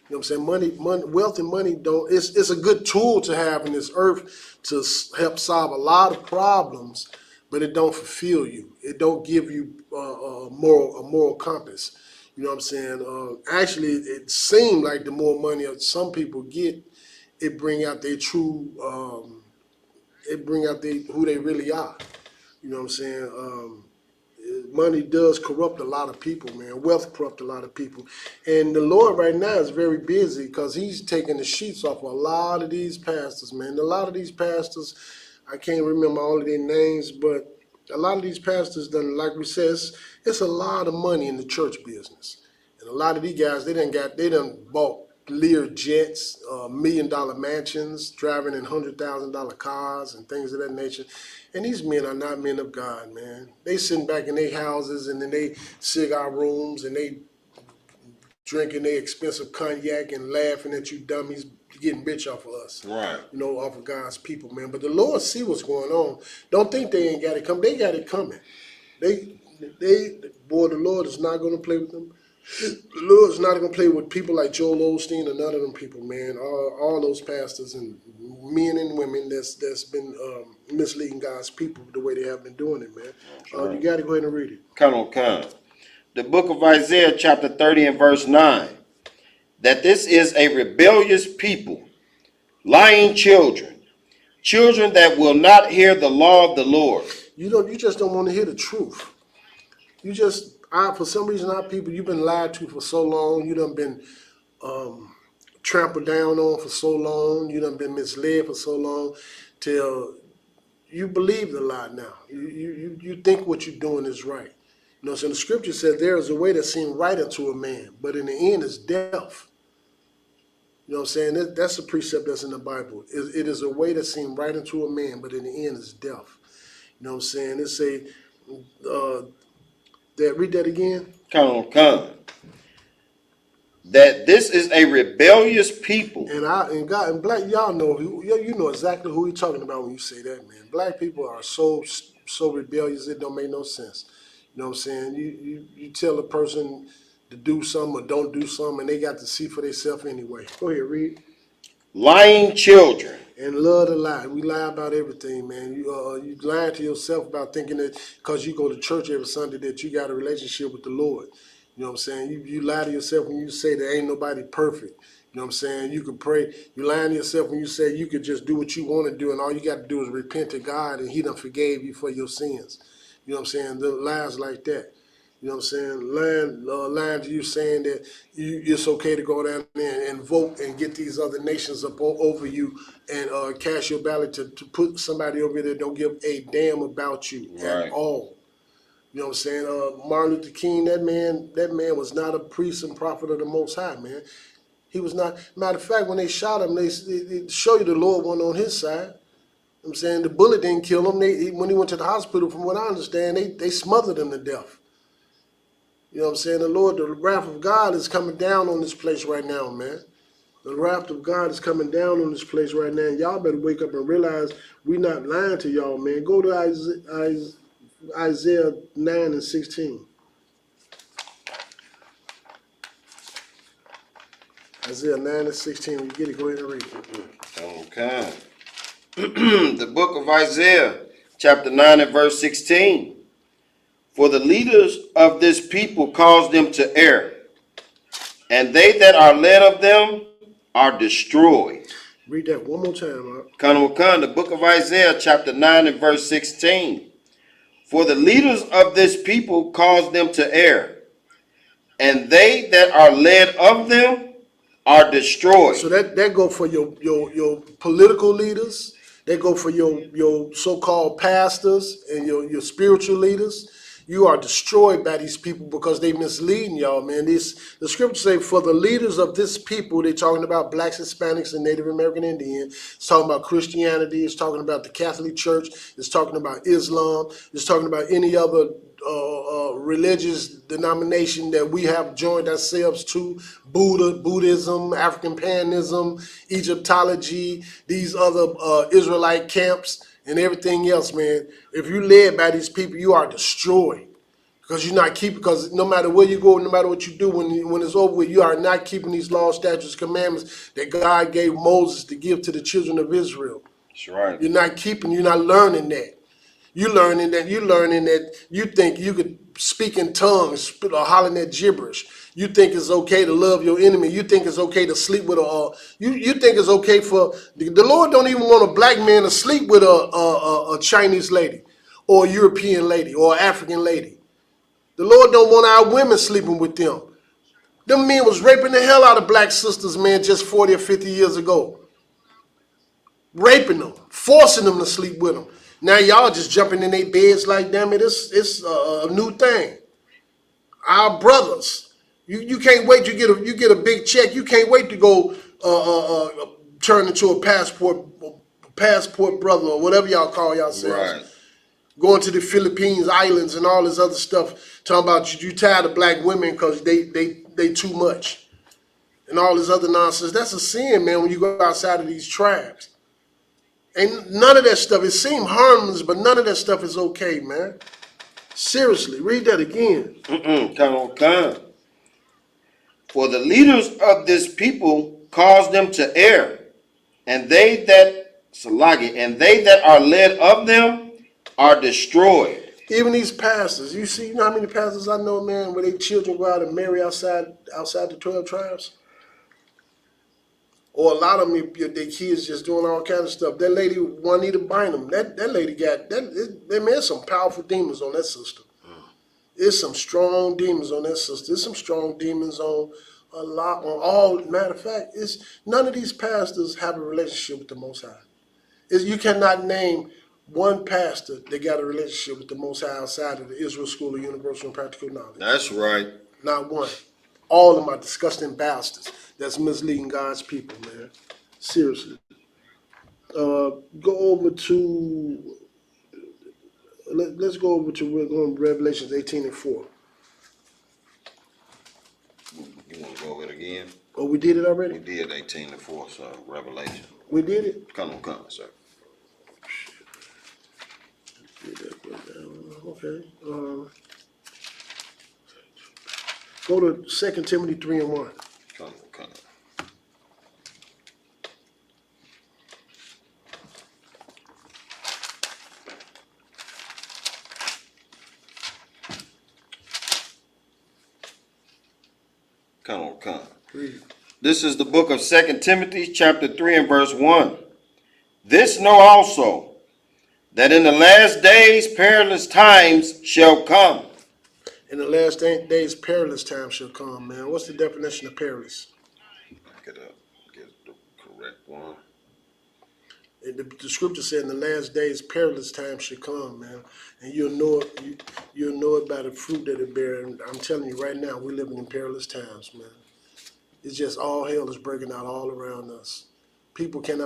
H: You know what I'm saying? Money, wealth and money don't. It's a good tool to have in this earth to help solve a lot of problems, but it don't fulfill you. It don't give you a moral compass. You know what I'm saying? Actually, it seemed like the more money some people get, it bring out their true, who they really are. You know what I'm saying? Money does corrupt a lot of people, man. Wealth corrupt a lot of people. And the Lord right now is very busy because he's taking the sheets off a lot of these pastors, man. A lot of these pastors, I can't remember all of their names, but a lot of these pastors done, like we said, it's a lot of money in the church business. And a lot of these guys, they done bought Lear jets, $1 million mansions, driving in $100,000 cars and things of that nature. And these men are not men of God, man. They sitting back in their houses and then they cigar rooms and they drinking their expensive cognac and laughing at you dummies getting rich off of us.
I: Right.
H: Off of God's people, man. But the Lord see what's going on. Don't think they ain't got it coming. They got it coming. The Lord is not going to play with them. The Lord's not going to play with people like Joel Osteen or none of them people, man. All those pastors and men and women that's been misleading God's people the way they have been doing it, man. You got to go ahead and read it.
I: Come on. The book of Isaiah, chapter 30 and verse 9. That this is a rebellious people, lying children that will not hear the law of the Lord.
H: You just don't want to hear the truth. For some reason, our people, you've been lied to for so long. You done been trampled down on for so long. You done been misled for so long till you believe the lie now. You think what you're doing is right. So the scripture said there is a way that seems right unto a man, but in the end is death. You know what I'm saying? That's a precept that's in the Bible. It is a way that seems right unto a man, but in the end is death. You know what I'm saying? It say, read that again.
I: Come. That this is a rebellious people.
H: And black, y'all know, you know exactly who you're talking about when you say that, man. Black people are so rebellious, it don't make no sense. You know what I'm saying? You tell a person to do something or don't do something, and they got to see for themselves anyway. Go ahead, read.
I: Lying children.
H: And love to lie. We lie about everything, man. You lying to yourself about thinking that because you go to church every Sunday that you got a relationship with the Lord. You know what I'm saying? You lie to yourself when you say there ain't nobody perfect. You know what I'm saying? You could pray. You lying to yourself when you say you could just do what you want to do and all you got to do is repent to God and he done forgave you for your sins. You know what I'm saying? The lies like that. You know what I'm saying? Lying to you saying that it's okay to go down there and vote and get these other nations up over you and cast your ballot to put somebody over there that don't give a damn about you at all. You know what I'm saying? Martin Luther King, that man was not a priest and prophet of the Most High, man. He was not. Matter of fact, when they shot him, they show you the Lord wasn't on his side. You know what I'm saying? The bullet didn't kill him. When he went to the hospital, from what I understand, they smothered him to death. You know what I'm saying? The Lord, the wrath of God is coming down on this place right now, man. The wrath of God is coming down on this place right now. And y'all better wake up and realize we're not lying to y'all, man. Go to Isaiah 9 and 16. Isaiah 9 and 16. When you get it, go ahead and read it.
I: Okay. The book of Isaiah, chapter 9 and verse 16. For the leaders of this people cause them to err, and they that are led of them are destroyed.
H: Read that one more time,
I: The book of Isaiah, chapter 9 and verse 16. For the leaders of this people cause them to err, and they that are led of them are destroyed.
H: So that go for your political leaders. They go for your so-called pastors and your spiritual leaders. You are destroyed by these people because they misleading y'all, man. The scriptures say, for the leaders of this people, they're talking about blacks, Hispanics, and Native American Indians. It's talking about Christianity. It's talking about the Catholic Church. It's talking about Islam. It's talking about any other religious denomination that we have joined ourselves to. Buddhism, African Paganism, Egyptology, these other Israelite camps, and everything else, man. If you're led by these people, you are destroyed. Because you're not keeping, because no matter where you go, no matter what you do, when it's over with, you are not keeping these laws, statutes, commandments that God gave Moses to give to the children of Israel.
I: That's right.
H: You're not learning that. You're learning that you think you could speak in tongues or hollering at gibberish. You think it's okay to love your enemy. You think it's okay to sleep with you think it's okay for, the Lord don't even want a black man to sleep with a Chinese lady or a European lady or an African lady. The Lord don't want our women sleeping with them. Them men was raping the hell out of black sisters, man, just 40 or 50 years ago. Raping them, forcing them to sleep with them. Now y'all just jumping in their beds like, damn it, it's a new thing. Our brothers, you can't wait. You get a big check. You can't wait to go turn into a passport brother or whatever y'all call yourselves.
I: Right.
H: Going to the Philippines islands and all this other stuff. Talking about you tired of black women because they too much, and all this other nonsense. That's a sin, man. When you go outside of these tribes. And none of that stuff, it seems harmless, but none of that stuff is okay, man. Seriously, read that again.
I: For the leaders of this people cause them to err, and they that are led of them are destroyed.
H: Even these pastors, you know how many pastors I know, man, where their children go out and marry outside the 12 tribes? Or a lot of them, their kids just doing all kinds of stuff. That lady, Juanita Bynum, that lady got, there's some powerful demons on that sister. There's some strong demons on that sister. There's some strong demons on matter of fact, none of these pastors have a relationship with the Most High. You cannot name one pastor that got a relationship with the Most High outside of the Israel School of Universal and Practical Knowledge.
I: That's right.
H: Not one. All of them are disgusting bastards that's misleading God's people, man. Seriously. Go over to, let's go over to, we're going to Revelations 18 and 4.
I: You want to go over it again?
H: Oh, we did it already?
I: We did 18 and 4, so Revelation.
H: We did it?
I: Come on, sir.
H: Okay. Go to 2 Timothy 3 and 1.
I: Come on. Come.
H: Read.
I: This is the book of 2 Timothy, chapter 3 and verse 1. This know also, that in the last days perilous times shall come.
H: In the last days, perilous times shall come, man. What's the definition of perilous?
I: Get the correct one.
H: The scripture said in the last days, perilous times shall come, man. And you'll know it by the fruit that it bears. And I'm telling you right now, we're living in perilous times, man. It's just all hell is breaking out all around us. People can't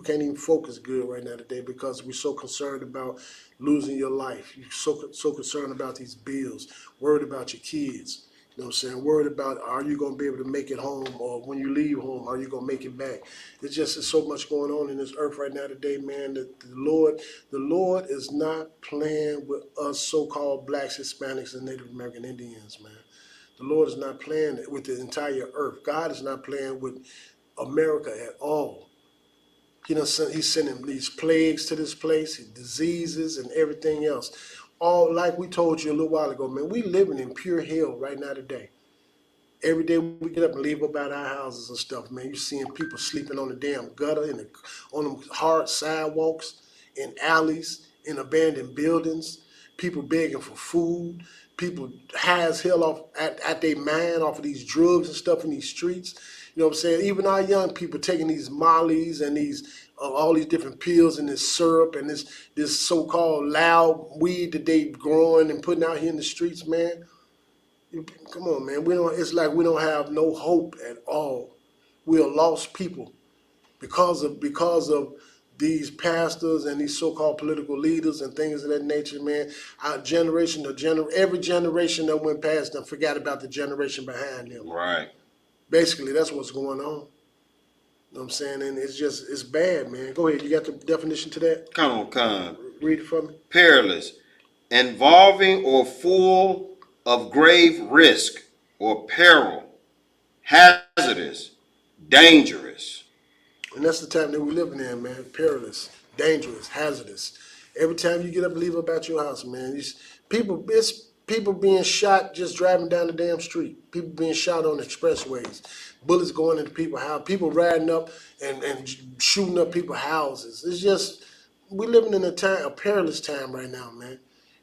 H: even focus good right now today because we're so concerned about losing your life. You're so concerned about these bills, worried about your kids. You know what I'm saying? Worried about, are you going to be able to make it home, or when you leave home, are you going to make it back? It's so much going on in this earth right now today, man, that the Lord is not playing with us so-called blacks, Hispanics, and Native American Indians, man. The Lord is not playing with the entire earth. God is not playing with America at all. He's sending these plagues to this place, diseases and everything else. all like we told you a little while ago, man, we living in pure hell right now today. Every day we get up and leave about our houses and stuff, man. You're seeing people sleeping on the damn gutter, on them hard sidewalks, in alleys, in abandoned buildings, people begging for food, people high as hell off at their mind off of these drugs and stuff in these streets. You know what I'm saying? Even our young people taking these mollies and these all these different pills and this syrup and this so-called loud weed that they growing and putting out here in the streets, man. Come on, man. It's like we don't have no hope at all. We're lost people because of these pastors and these so-called political leaders and things of that nature, man. Our generation, every generation that went past them forgot about the generation behind them.
I: Right.
H: Basically, that's what's going on. You know what I'm saying? And it's bad, man. Go ahead. You got the definition to that?
I: Come on.
H: Read it for me.
I: Perilous, involving or full of grave risk or peril, hazardous, dangerous.
H: And that's the time that we're living in, man. Perilous, dangerous, hazardous. Every time you get up and leave about your house, man, it's people being shot just driving down the damn street. People being shot on expressways. Bullets going into people's house. People riding up and shooting up people's houses. It's just, we're living in a perilous time right now, man.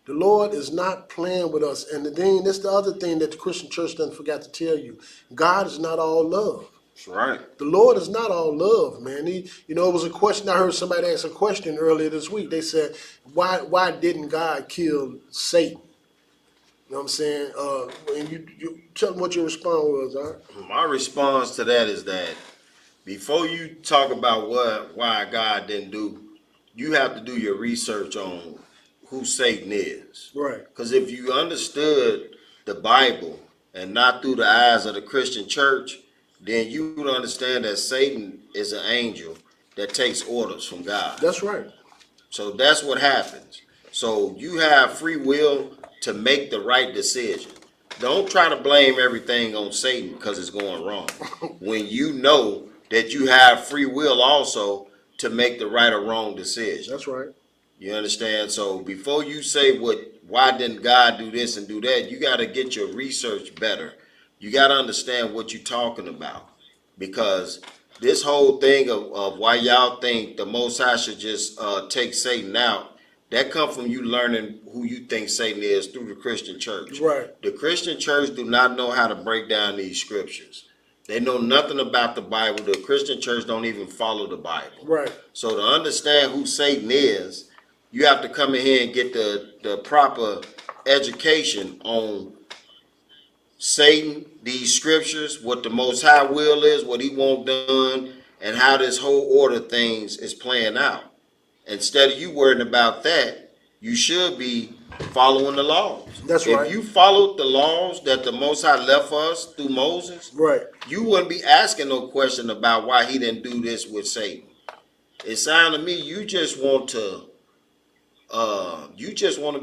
H: The Lord is not playing with us. And that's the other thing that the Christian church doesn't forget to tell you. God is not all love.
I: That's right.
H: The Lord is not all love, man. It was a question. I heard somebody ask a question earlier this week. They said, why didn't God kill Satan? You know what I'm saying? And you tell them what your response was, all right?
I: My response to that is that before you talk about why God didn't do, you have to do your research on who Satan is.
H: Right.
I: Because if you understood the Bible and not through the eyes of the Christian church, then you would understand that Satan is an angel that takes orders from God.
H: That's right.
I: So that's what happens. So you have free will to make the right decision. Don't try to blame everything on Satan because it's going wrong. When you know that you have free will also to make the right or wrong decision.
H: That's right.
I: You understand? So before you say why didn't God do this and do that, you got to get your research better. You got to understand what you're talking about, because this whole thing of why y'all think the Most High should just take Satan out, that come from you learning who you think Satan is through the Christian church.
H: Right.
I: The Christian church do not know how to break down these scriptures. They know nothing about the Bible. The Christian church don't even follow the Bible.
H: Right.
I: So to understand who Satan is, you have to come in here and get the proper education on Satan, these scriptures, what the Most High will is, what he want done, and how this whole order of things is playing out. Instead of you worrying about that, you should be following the laws.
H: That's right.
I: If you followed the laws that the Most High left for us through Moses,
H: right,
I: you wouldn't be asking no question about why he didn't do this with Satan. It sounds to me you just want to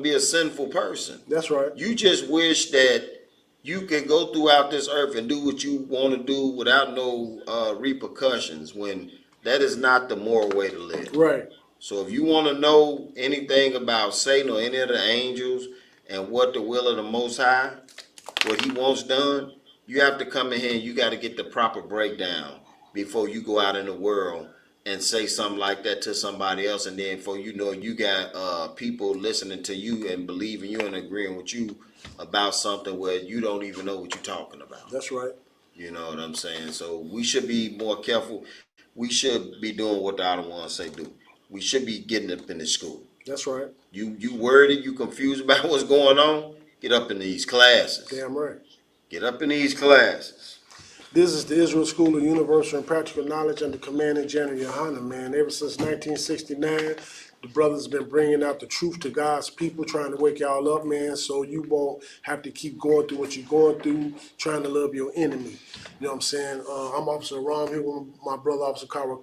I: be a sinful person.
H: That's right.
I: You just wish that you can go throughout this earth and do what you want to do without no repercussions, when that is not the moral way to live.
H: Right.
I: So if you want to know anything about Satan or any of the angels and what the will of the Most High, what he wants done, you have to come in here and you got to get the proper breakdown before you go out in the world and say something like that to somebody else, and then before you know, you got people listening to you and believing you and agreeing with you about something where you don't even know what you're talking about.
H: That's right.
I: You know what I'm saying? So we should be more careful. We should be doing what the other ones say do. We should be getting up in the school.
H: That's right.
I: You worried, you confused about what's going on? Get up in these classes.
H: Damn right.
I: Get up in these classes.
H: This is the Israel School of Universal and Practical Knowledge under Commanding General Yohanan, man. Ever since 1969, the brothers been bringing out the truth to God's people, trying to wake y'all up, man, so you won't have to keep going through what you're going through, trying to love your enemy. You know what I'm saying? I'm Officer Ram here with my brother, Officer Kara,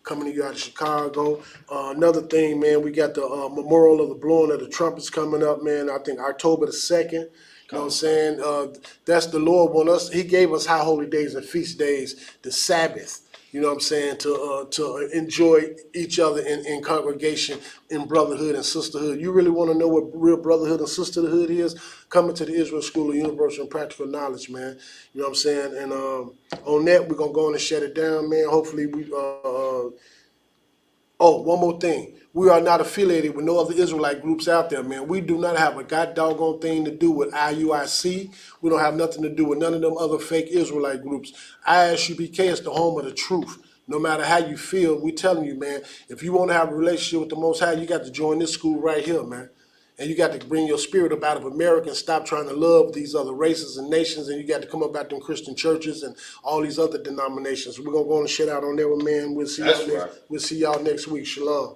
H: coming to you out of Chicago. Another thing, man, we got the memorial of the blowing of the trumpets coming up, man, I think October the 2nd. You know what I'm saying? That's the Lord want us. He gave us high holy days and feast days, the Sabbath. you know what I'm saying, to enjoy each other in congregation, in brotherhood and sisterhood. You really want to know what real brotherhood and sisterhood is? Coming to the Israel School of Universal and Practical Knowledge, man. You know what I'm saying? And on that, we're going to go on and shut it down, man. Hopefully we... Oh, one more thing. We are not affiliated with no other Israelite groups out there, man. We do not have a god doggone thing to do with IUIC. We don't have nothing to do with none of them other fake Israelite groups. ISUPK is the home of the truth. No matter how you feel, we telling you, man, if you want to have a relationship with the Most High, you got to join this school right here, man. And you got to bring your spirit up out of America and stop trying to love these other races and nations. And you got to come up out them Christian churches and all these other denominations. We're going to go on and shut out on that one, man. We'll see y'all next week. Shalom.